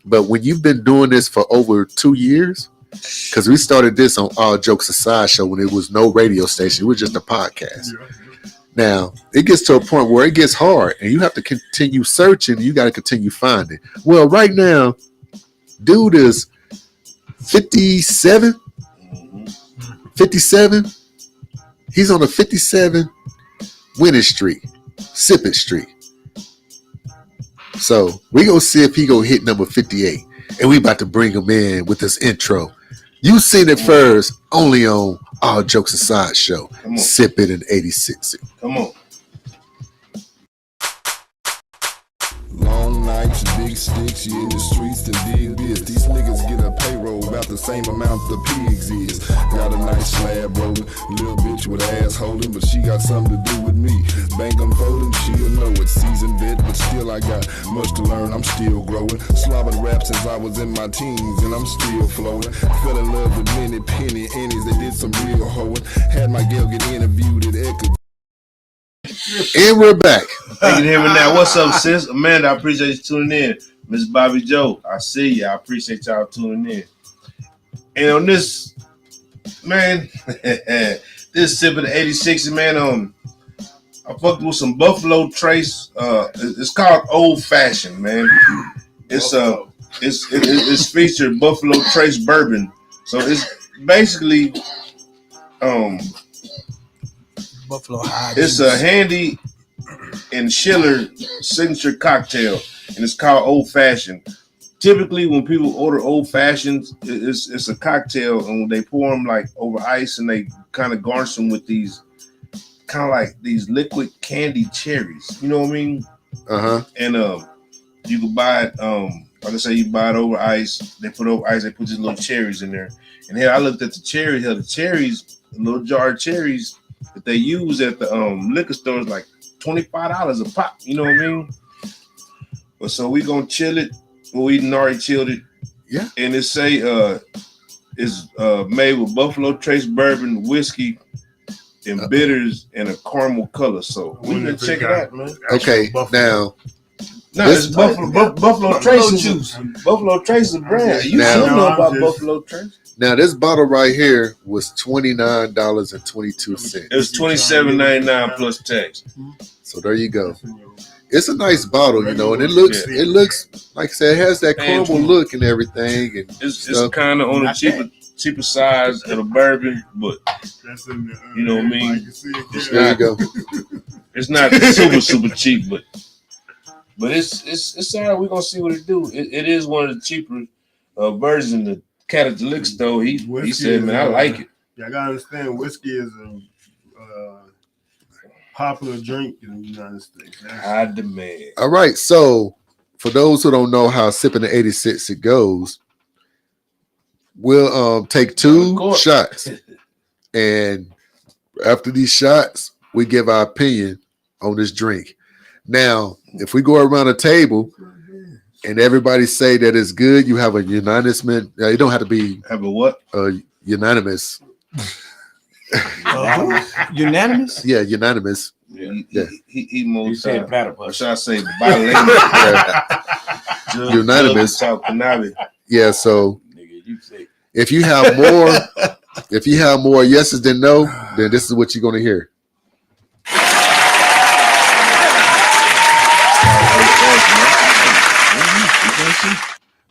But when you've been doing this for over 2 years, because we started this on All Jokes Aside show when it was no radio station, it was just a podcast. Now, it gets to a point where it gets hard, and you have to continue searching, you got to continue finding. Well, right now, dude is 57. 57. He's on a 57 winning streak, sipping streak. So we gonna see if he gonna hit number 58, and we about to bring him in with this intro. You seen it first, only on All Jokes Aside show. Sip it in 86. Come on. Long nights, big sticks, you in the streets to dig this. These niggas get a payroll about the same amount the pigs is. Got a nice slab rolling, little bitch with ass holding, but she got something to do with me. Bank unfolding, she'll know it. Seasoned vet, but still I got much to learn, I'm still growing. Slobbered rap since I was in my teens, and I'm still flowing. Fell in love with many penny annies, they did some real hoeing. Had my girl get interviewed at Echo. And we're back. You can hear me now. What's up, sis? Amanda, I appreciate you tuning in. Miss Bobby Joe, I see you. I appreciate y'all tuning in. And on this, man, this sipping 86, man, I fucked with some Buffalo Trace. It's called Old Fashioned, man. It's featured Buffalo Trace bourbon. So it's basically Buffalo High. it's a Handy and Schiller signature cocktail, and it's called Old Fashioned. Typically, when people order Old Fashions, it's a cocktail, and when they pour them like over ice, and they kind of garnish them with these kind of like these liquid candy cherries. You know what I mean? And you can buy it. Like I say, you buy it over ice. They put over ice. They put these little cherries in there. And here I looked at the cherries. The cherries, a little jar of cherries that they use at the liquor stores, like $25 a pop. You know what I mean? But so we gonna chill it. Well, we already chilled it. Yeah. And it say it's made with Buffalo Trace bourbon, whiskey, and bitters, and a caramel color. So we can check it out, man. Okay, now. No, it's Buffalo Trace juice. Buffalo Trace is a brand. You Now- should know about Buffalo Trace. Now this bottle right here was $29.22. It was $27.99 plus tax. So there you go. It's a nice bottle, you know, and it looks like I said, it has that caramel look and everything. And It's kind of on the cheaper size of a bourbon, but you know what I mean. there you go. It's not super cheap, but it's all right. We're gonna see what it do. It is one of the cheaper versions. The cat at the liquor store, he said, man, I like it. Yeah, I gotta understand, whiskey is a popular drink in the United States. High demand. All right, so for those who don't know how sipping the 86 it goes, we'll take 2 shots, and after these shots, we give our opinion on this drink. Now, if we go around the table and everybody say that it's good, you have a unanimous. You don't have to be Have a what? unanimous. Unanimous? Yeah, unanimous. Yeah. He most. You said What platypus. should I say? Bilingual. Unanimous. South Canabi. Yeah, so Nigga, you say. if you have more yeses than no, then this is what you're gonna hear.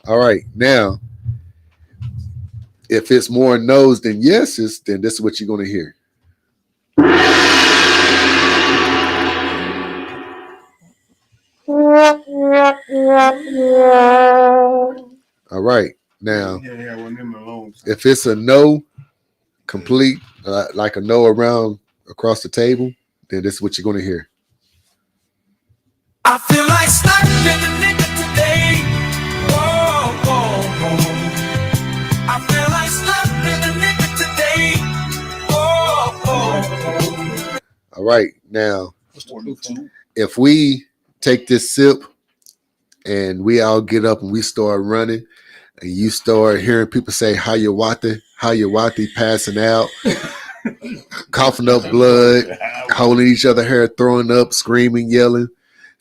All right, now If it's more no's than yeses, then this is what you're gonna hear. All right. Now, if it's a no, complete, like a no around across the table, then this is what you're gonna hear. I feel like slapping the nigga today. Whoa, whoa, whoa. I feel like slapping the nigga today. Whoa, whoa. All right. Now, if we take this sip and we all get up and we start running, and you start hearing people say Hayawati, passing out, coughing up blood, holding each other hair, throwing up, screaming, yelling,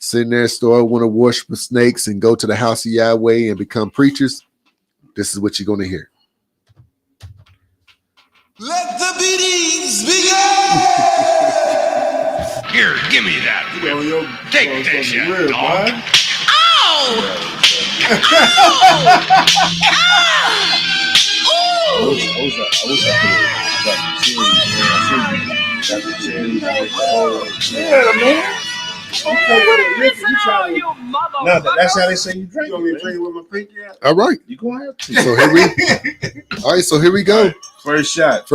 sitting there, start want to worship snakes and go to the house of Yahweh and become preachers, this is what you're going to hear. Let the beatings begin. Here, give me that. Take that shit, dog. Yeah, man. Okay, no, that's how they say you drink. You want me to drink with my pinky out? All right. You gonna have to. So here we go. First shot.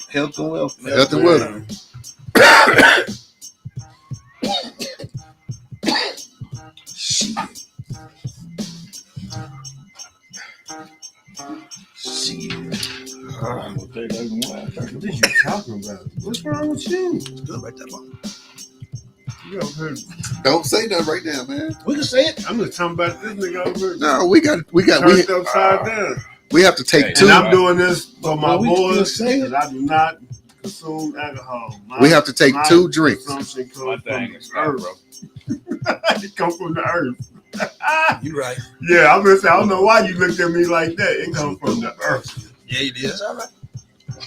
Health and wealth. Shit. I'm gonna take that one. What are you talking about? What's wrong with you? It's good right there, man. You over here. Don't say that right now, man. We can say it. I'm just talking about this nigga over here. No, we Turned upside down. We have to take two. And I'm doing this for my boys say because I do not consume alcohol. We have to take two drinks. Consumption My comes thing from is the that, earth. bro. It comes from the earth. You right. Yeah, I'm gonna say I don't know why you looked at me like that. It comes from the earth. Yeah, you did. It's all right.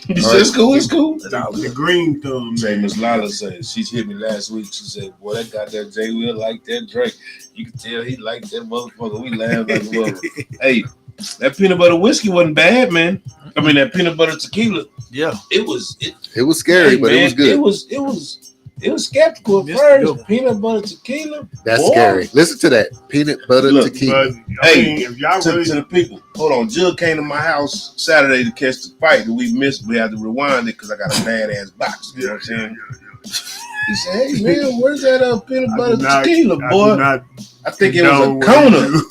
You said it's cool. It's cool. The green thumb. Say Miss Lala said she hit me last week. She said, "Boy, that goddamn Jay Will like that drink. You can tell he liked that motherfucker." We laughed like a mother. Hey, that peanut butter whiskey wasn't bad, man. I mean, that peanut butter tequila. Yeah, It was scary, but man, it was good. It was skeptical at Yes, first. good. Peanut butter tequila. That's Boy. scary. Listen to that. Peanut butter Look, tequila. But I mean, if y'all to really the people. Hold on. Jill came to my house Saturday to catch the fight that we missed. We had to rewind it because I got a badass box. You know what I'm saying? He said, "Hey man, where's that peanut butter tequila, boy? I think it was a Kona."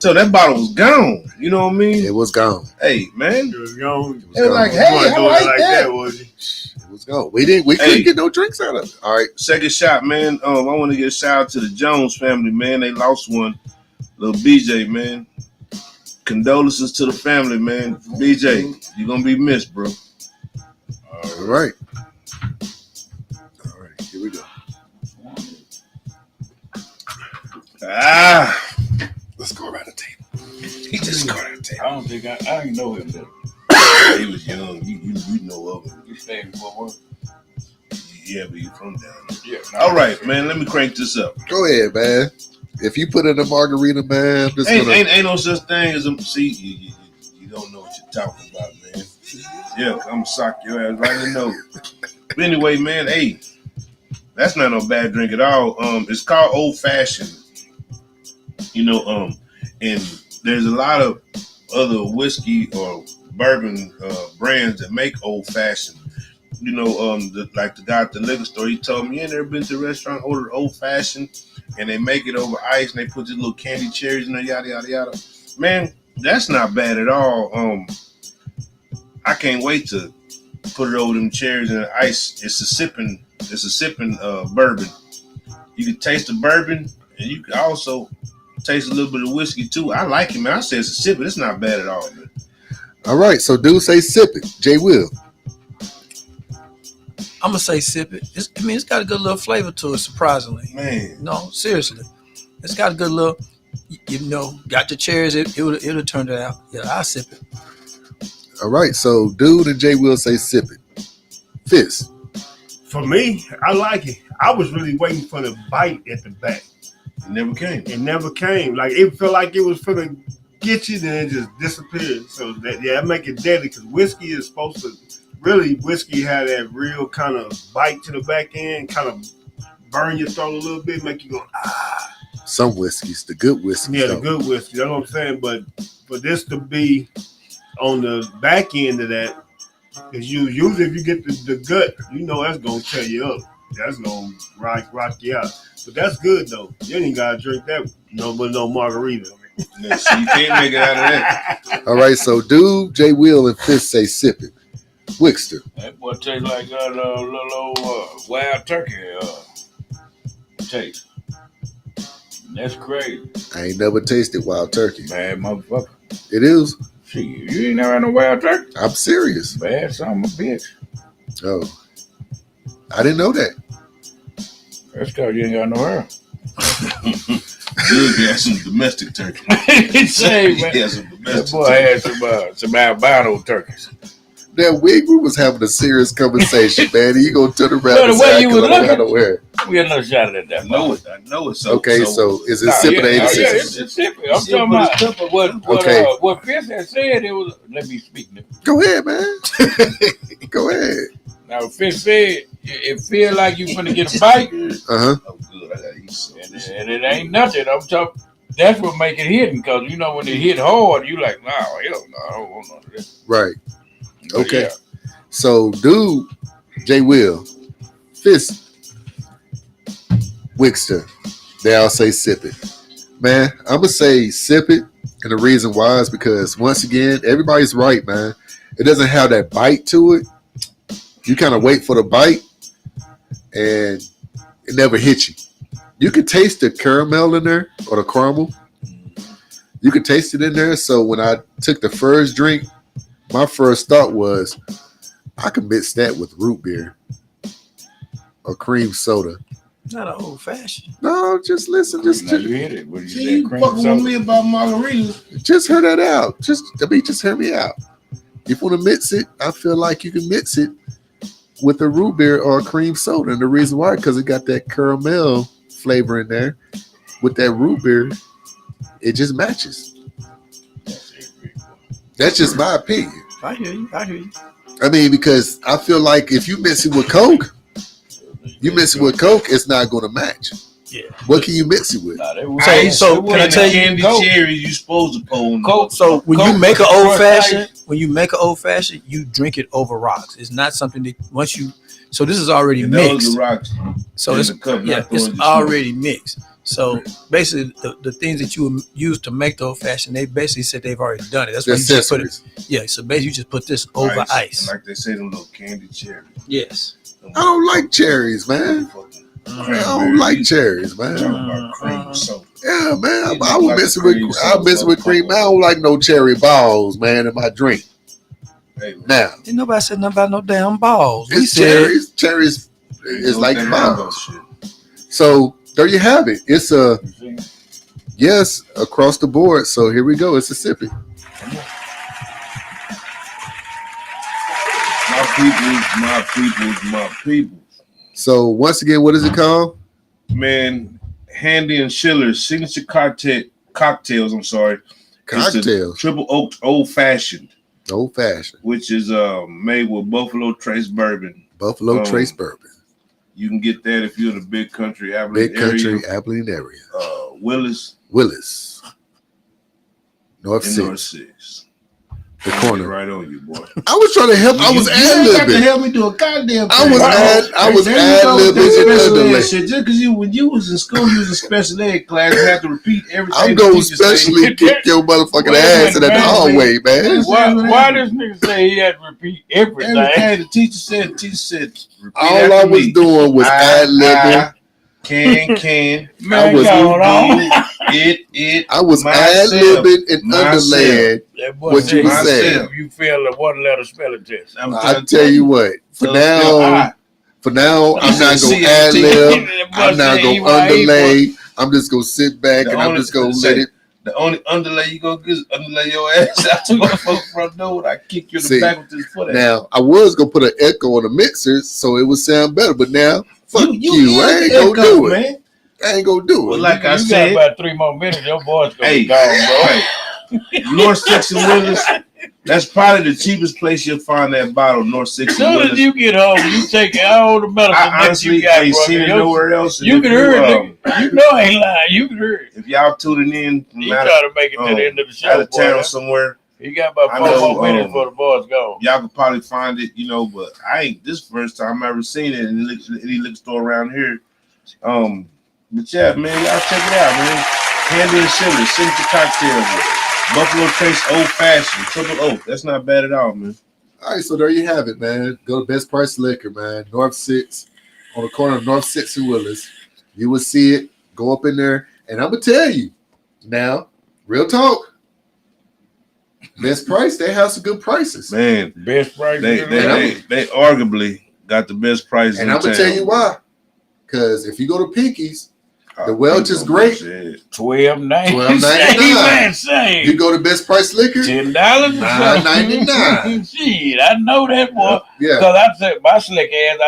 So that bottle was gone. You know what I mean? It was gone. Hey man, it was gone. it was like, hey, I like that. was you? It was gone. We couldn't get no drinks out of it. All right. Second shot, man. I want to give a shout out to the Jones family, man. They lost one. Little BJ, man. Condolences to the family, man. BJ, you're gonna be missed, bro. All right. All right. Here we go. Let's go around the table. He just got out there. I don't think I didn't know him though. He was young. You know of him. You stayed in Fort Worth? Yeah, but you from down there. Yeah. All right, man. Let me crank this up. Go ahead, man. If you put in a margarita, man, I'm just Ain't no such thing as a see. You don't know what you're talking about, man. Yeah, I'm gonna sock your ass right in the nose. But anyway, man, hey, that's not no bad drink at all. It's called Old Fashioned. You know, and there's a lot of other whiskey or bourbon brands that make Old Fashioned. You know, like the guy at the liquor store, he told me, "You ain't never been to a restaurant, ordered Old Fashioned, and they make it over ice, and they put these little candy cherries in there, yada yada yada." Man, that's not bad at all. I can't wait to put it over them cherries and the ice. It's a sipping bourbon. You can taste the bourbon, and you can also taste a little bit of whiskey too. I like it, man. I say it's a sip, but it's not bad at all, man. All right. So dude say sip it. Jay Will. I'm gonna say sip it. It's got a good little flavor to it, surprisingly. Man. No, seriously, it's got a good little. Got the cherries. It'll turn it out. Yeah, I sip it. All right. So dude and Jay Will say sip it. Fist. For me, I like it. I was really waiting for the bite at the back. It never came. It never came. Like it felt like it was finna get you, then it just disappears. So that make it deadly because whiskey is supposed to whiskey had that real kind of bite to the back end, kind of burn your throat a little bit, make you go ah. Some whiskeys, the good whiskeys. Yeah, the good whiskey. That's what I'm saying. But for this to be on the back end of that, because usually if you get the gut, that's gonna tear you up. That's gonna rock you out. But that's good though. You ain't gotta drink that no margarita. Yeah, so you can't make it out of that. All right, so dude, J. Will and Fist say sip it. Wickster. That boy tastes like a little old wild turkey taste. That's crazy. I ain't never tasted wild turkey. Bad motherfucker. It is. Shit, you ain't never had no wild turkey? I'm serious. Bad son of a bitch. Oh. I didn't know that. That's because you ain't got no hair. Dude got some domestic turkey. Say, man. He some domestic That boy had some albino turkeys. That wig, we was having a serious conversation, man. You gonna turn around So and the say way I you was don't have looking, no hair. we had no shot at that. I know it. So, Okay, so is it sipping or ain't it yeah, sipping? it's sipping. I'm talking about what Chris had said. It was. Let me speak now. Go ahead, man. Go ahead. Now, Fitz said it feel like you finna get a bite, Uh-huh. Oh, good. I gotta eat some. and it ain't nothing. I'm talking. That's what make it hidden, because when it hit hard, you like, no, hell no, I don't want none of this. Right. But Okay. yeah. So, dude, J. Will, Fist, Wickster, they all say sip it. Man, I'm going to say sip it. And the reason why is because, once again, everybody's right, man. It doesn't have that bite to it. You kind of wait for the bite, and it never hits you. You can taste the caramel in there, or the caramel. You can taste it in there. So when I took the first drink, my first thought was, I could mix that with root beer or cream soda. Not an old fashioned. No, just listen. Just Now you hit it. What you See, said, you cream fucking soda. with me about margaritas. hear that out. Just hear me out. If you want to mix it, I feel like you can mix it with a root beer or a cream soda. And the reason why, because it got that caramel flavor in there. With that root beer, it just matches. That's just my opinion. I hear you. I mean, because I feel like if you mix it with Coke, it's not going to match. Yeah. What can you mix it with? Nah, they So- so can I tell you- candy Coke. cherries you supposed to pull in Coke. So when Coke you make an with old fashioned, ice. you drink it over rocks. It's not something that once you. So this is already and those mixed. the rocks. So in it's the cup, not it's throwing the already mixed. So basically, the things that you use to make the old fashioned, they basically said they've already done it. That's why The you just put it. accessories. Yeah. So basically, you just put this over ice. And like they say, them little candy cherries. Yes. I don't like cherries, man. I don't like cherries, man. Talking about cream soda. Yeah, man. It I look was like messing with. cream I was messing with soda. cream. I don't like no cherry balls, man, in my drink. Hey, Now Ain't nobody said nothing about no damn balls. We it's said cherries. Cherries is like that balls. Rambo shit. So there you have it. It's a You see? yes across the board. So here we go. It's a sippy. My people. So once again, what is it called? Man, Handy and Schiller's signature cocktails. I'm sorry. It's the Cocktails. triple oaked old fashioned, Old fashioned. which is made with Buffalo Trace bourbon. Buffalo Trace bourbon. You can get that if you're in the big country, Abilene Big country, area. Abilene area. Willis Willis. North and 6. North 6. The corner. Right on you, boy. I was trying to help. I was You ain't got to ad-libbing. help me do a goddamn thing. I was ad-libbing and special ed underlaying. shit. Just because when you was in school, you was in special ed class, you have to repeat everything. I'm the going to teacher say. specially kick your motherfucking Wait a ass in minute, the man. hallway, man. Why this nigga say he had to repeat everything? Everything the teacher said, repeat All after I was me. doing was ad-libbing. Can. Man, was- go on. It. I was Myself. ad-libbing and Myself. underlaying. That boy What you said was saying. Myself. You failed a one letter spelling test. I'm I trying to tell you what. For So now, I'm not said going to CFT. ad-lib. That boy I'm not said going to EYE, underlay. I'm just going to sit back The and I'm only just going to thing let to it. The only underlay you gonna get is underlay your ass out to my front door and I kick you in the See, back with this foot. Now, I was going to put an echo on the mixer so it would sound better, but now, fuck you. I ain't going to do it. man. I ain't going to do Well, it. like I You got said, about 3 more minutes. Your voice gonna hey, be gone, bro. hey, North 6 and Willis. That's probably the cheapest place you'll find that bottle, North 6 As and soon Willis. as you get home, you take all the medicine I that honestly you got, ain't bro. seen it nowhere else. You can hear it, nigga. You know I ain't lying. You can hear it. If y'all tuning in from He try to make it to the end of the show, out of town boy. somewhere, He got about 4 more minutes before the boys go. y'all can probably find it, but I ain't this first time I ever seen it in any liquor store around here. But yeah, man, y'all check it out, man. Candy and sugar, signature cocktail, Buffalo Trace Old Fashioned, Triple Oak. That's not bad at all, man. All right, so there you have it, man. Go to Best Price Liquor, man. North 6, on the corner of North 6 and Willis. You will see it. Go up in there. And I'm going to tell you, now, real talk, Best Price, they have some good prices. Man, Best price. they arguably got the best prices And in I'm going to town. tell you why. Because if you go to Pinky's, the Welch is great. $12.99. You go to Best Price Liquor, $10 $9.99. Shit, I know that, boy. Yeah. Because I said, my slick ass,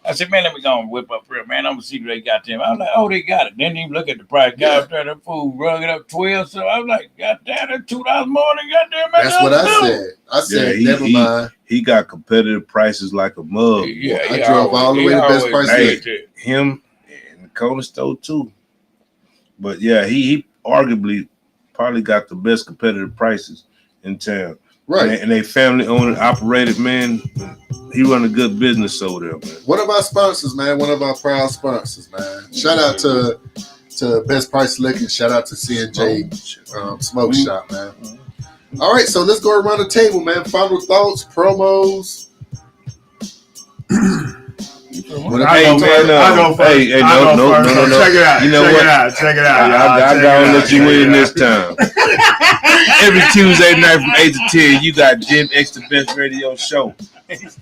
I said, man, let me go and whip up here, man. I'm going to see what they got them. I was like, oh, they got it. Didn't even look at the price. Guy up there, that food rung it up 12. So I was like, God damn, that's $2 more than goddamn. That's what I said. I said, never mind. He got competitive prices like a mug. Yeah, I drove all the way to Best Price Liquor. Him and the corner store too. But yeah, he arguably probably got the best competitive prices in town. Right. And they family owned and operated, man. He run a good business over there, man. One of our sponsors, man. One of our proud sponsors, man. Shout out to Best Price Liquor. Shout out to C&J Smoke Shop, man. All right, so let's go around the table, man. Final thoughts, promos. I go first. Hey, no. Check it out. You know what? Check it out. I gotta let you win this time. Every Tuesday night from 8 to 10, you got Gen X, the best radio show.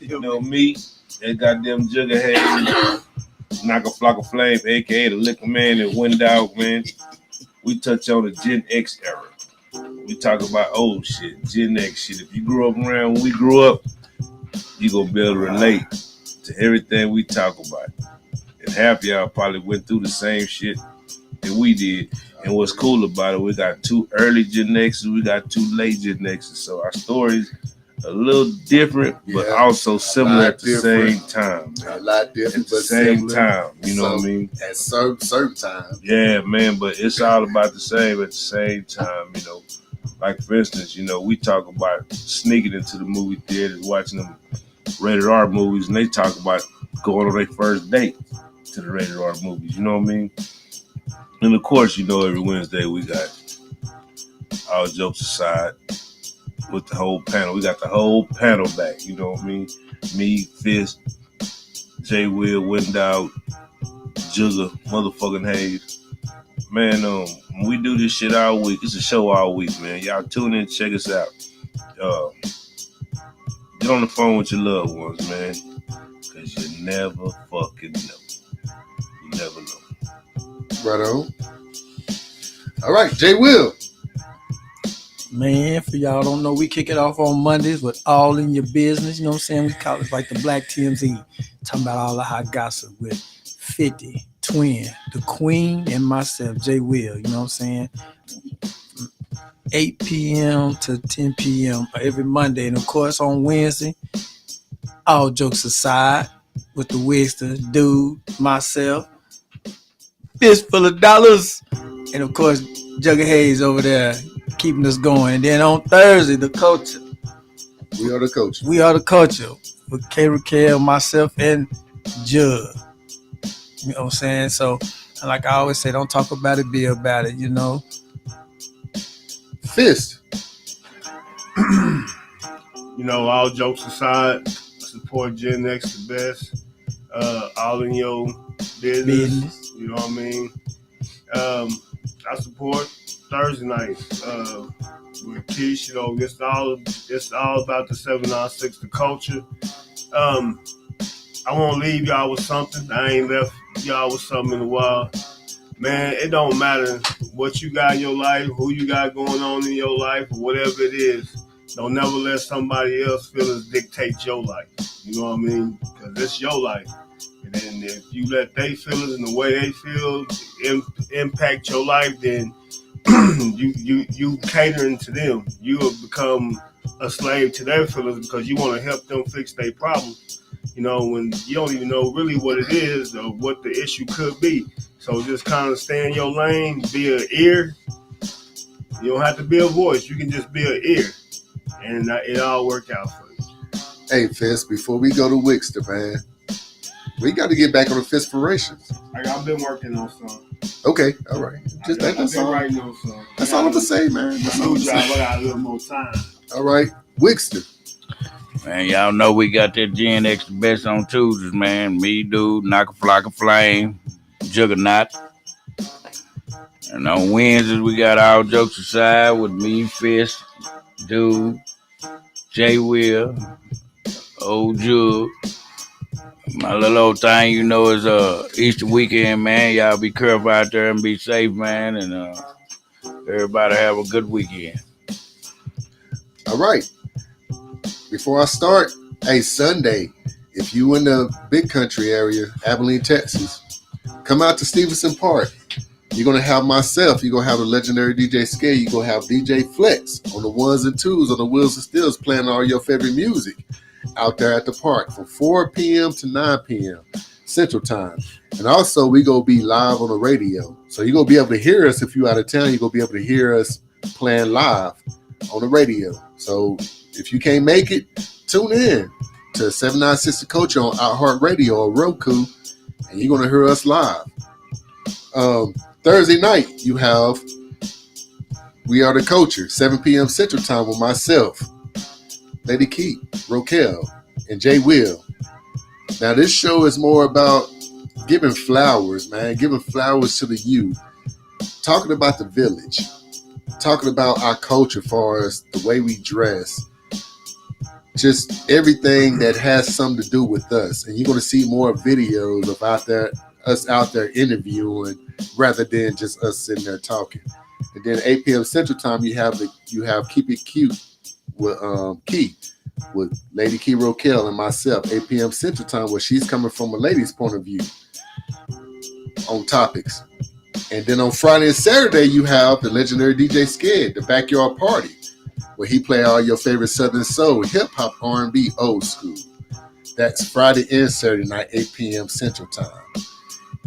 You know me, that goddamn Juggerhead, Knock a Flock of Flame, aka the Liquor Man and Wind Dog, man. We touch on the Gen X era. We talk about old shit, Gen X shit. If you grew up around when we grew up, you gonna be able to relate to everything we talk about. And half y'all probably went through the same shit that we did. And what's cool about it, we got 2 early Gen Xs, we got 2 late Gen Xs. So our stories a little different, but also similar at the same time. Man. A lot different, at the but same similar. time. You know what I mean? At certain times. Yeah, man, but it's all about the same at the same time, Like, for instance, we talk about sneaking into the movie theaters, watching them rated R movies, and they talk about going on their first date to the rated R movies. You know what I mean? And of course, every Wednesday we got All Jokes Aside with the whole panel. We got the whole panel back. You know what I mean? Me, Fist, J. Will, Windowd, Jugger, motherfucking Hayes. Man, when we do this shit all week, it's a show all week, man. Y'all tune in, check us out. Get on the phone with your loved ones, man, because you never fucking know. You never know. Right on. All right, J. Will. Man, for y'all don't know, we kick it off on Mondays with All in Your Business. You know what I'm saying? We call it like the Black TMZ. Talking about all the hot gossip with 50, Twin, the Queen, and myself, J. Will. You know what I'm saying? 8 p.m. to 10 p.m. every Monday. And of course, on Wednesday, All Jokes Aside with the Wigster, Dude, myself, Fistful of Dollars, and of course, Jugger Hayes over there keeping us going. And then on Thursday, the culture. We are the culture. We are the culture with K. Raquel, myself, and Jug. You know what I'm saying? So, like I always say, don't talk about it, be about it, Fist. All jokes aside, support Gen X the best. All in your business. You know what I mean? I support Thursday nights with Keish. It's all about the 796, the culture. I want to leave y'all with something. I ain't left y'all with something in a while. Man, it don't matter what you got in your life, who you got going on in your life, or whatever it is. Don't never let somebody else's feelings dictate your life. You know what I mean? Because it's your life. And then if you let their feelings and the way they feel impact your life, then you catering to them. You have become a slave to their feelings because you want to help them fix their problem. You know, when you don't even know really what it is or what the issue could be. So just kind of stay in your lane, be an ear. You don't have to be a voice. You can just be an ear, and it all work out for you. Hey, Fist, before we go to Wixter, man, we got to get back on the Fistpirations. I've been working on some. Okay, all right. Just I've been writing on some. That's all I'm gonna say, man. That's all I'm job. say. I got a little more time. All right, Wixter. Man, y'all know we got that Gen X the best on Tuesdays, man. Me, Dude, Knock a Flock of Flame, Juggernaut. And on Wednesdays, we got All Jokes Aside with me, Fist, Dude, Jay Will, Old Jug. My little old thing, you know, is Easter weekend, man. Y'all be careful out there and be safe, man. And everybody have a good weekend. All right. Before I start, hey, Sunday, if you in the big country area, Abilene, Texas, come out to Stevenson Park. You're going to have myself. You're going to have the legendary DJ Scare. You're going to have DJ Flex on the ones and twos, on the wheels and stills, playing all your favorite music out there at the park from 4 p.m. to 9 p.m. Central Time. And also, we going to be live on the radio. So you're going to be able to hear us if you're out of town. You're going to be able to hear us playing live on the radio. So if you can't make it, tune in to 796 The Culture on iHeartRadio or Roku, and you're going to hear us live. Thursday night, you have We Are The Culture, 7 p.m. Central Time with myself, Lady Keith, Roquel, and Jay Will. Now, this show is more about giving flowers, man, giving flowers to the youth, talking about the village, talking about our culture as far as the way we dress, just everything that has something to do with us. And you're going to see more videos of us out there interviewing rather than just us sitting there talking. And then 8 p.m. Central Time, you have Keep It Cute with Key, with Lady Key Roquel and myself, 8 p.m. Central Time, where she's coming from a lady's point of view on topics. And then on Friday and Saturday, you have the legendary DJ Sked, the Backyard Party, where he play all your favorite Southern Soul, hip hop, R&B, old school. That's Friday and Saturday night, 8 p.m. Central Time.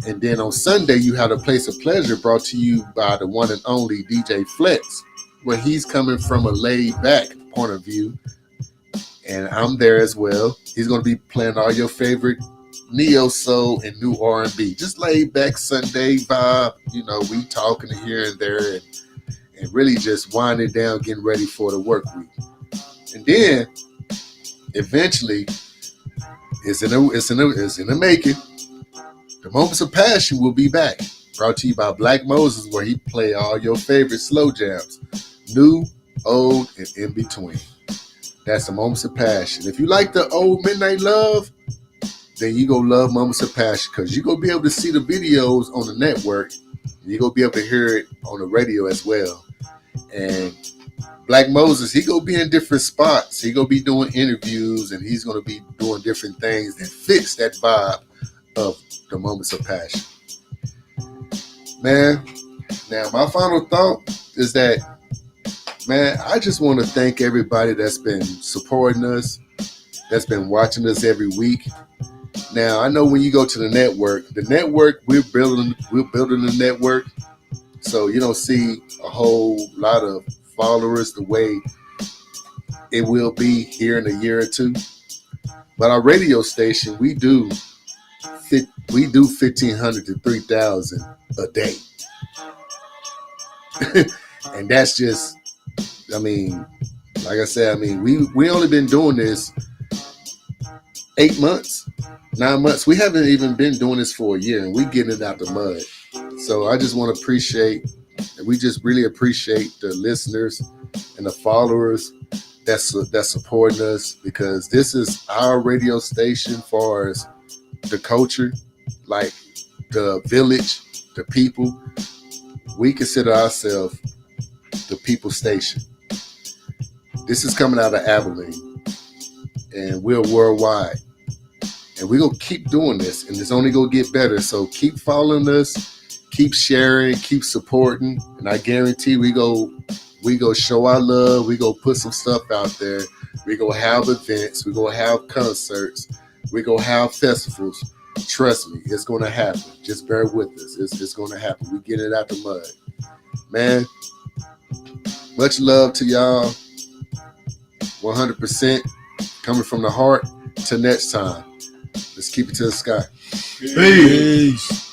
And then on Sunday, you have the Place of Pleasure, brought to you by the one and only DJ Flex, where he's coming from a laid-back point of view. And I'm there as well. He's going to be playing all your favorite neo soul and new R&B. Just laid-back Sunday vibe. You know, we talking here and there and really just winding down, getting ready for the work week. And then, eventually, it's in the making. The Moments of Passion will be back, brought to you by Black Moses, where he play all your favorite slow jams, new, old, and in between. That's the Moments of Passion. If you like the old Midnight Love, then you gonna love Moments of Passion, because you're gonna be able to see the videos on the network, and you're gonna be able to hear it on the radio as well. And Black Moses, he gonna be in different spots. He gonna be doing interviews, and he's gonna be doing different things that fits that vibe of the Moments of Passion. Man, now my final thought is that, man, I just want to thank everybody that's been supporting us, that's been watching us every week. Now, I know when you go to the network, we're building the network, so you don't see a whole lot of followers the way it will be here in a year or two. But our radio station, we do 1,500 to 3,000 a day. And that's just, I mean, like I said, I mean, we only been doing this 8 months, 9 months. We haven't even been doing this for a year, and we getting it out the mud. So I just want to we just really appreciate the listeners and the followers that's supporting us, because this is our radio station far as the culture, like the village, the people. We consider ourselves the people station. This is coming out of Abilene, and we're worldwide. And we're going to keep doing this, and it's only going to get better. So keep following us, keep sharing, keep supporting, and I guarantee we go show our love. We go put some stuff out there. We go have events. We go have concerts. We go have festivals. Trust me, it's gonna happen. Just bear with us. It's gonna happen. We get it out the mud, man. Much love to y'all. 100% coming from the heart. Till next time, let's keep it to the sky. Peace.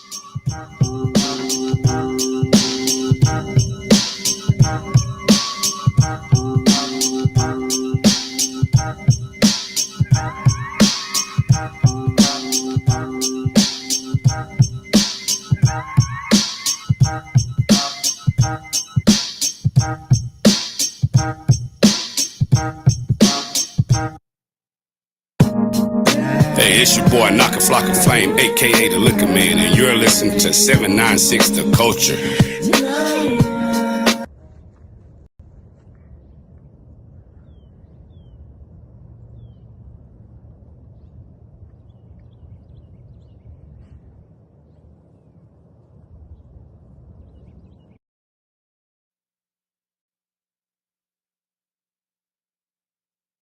Hey, it's your boy Knock a Flock of Flame, aka the Liquor Man, and you're listening to 796 The Culture.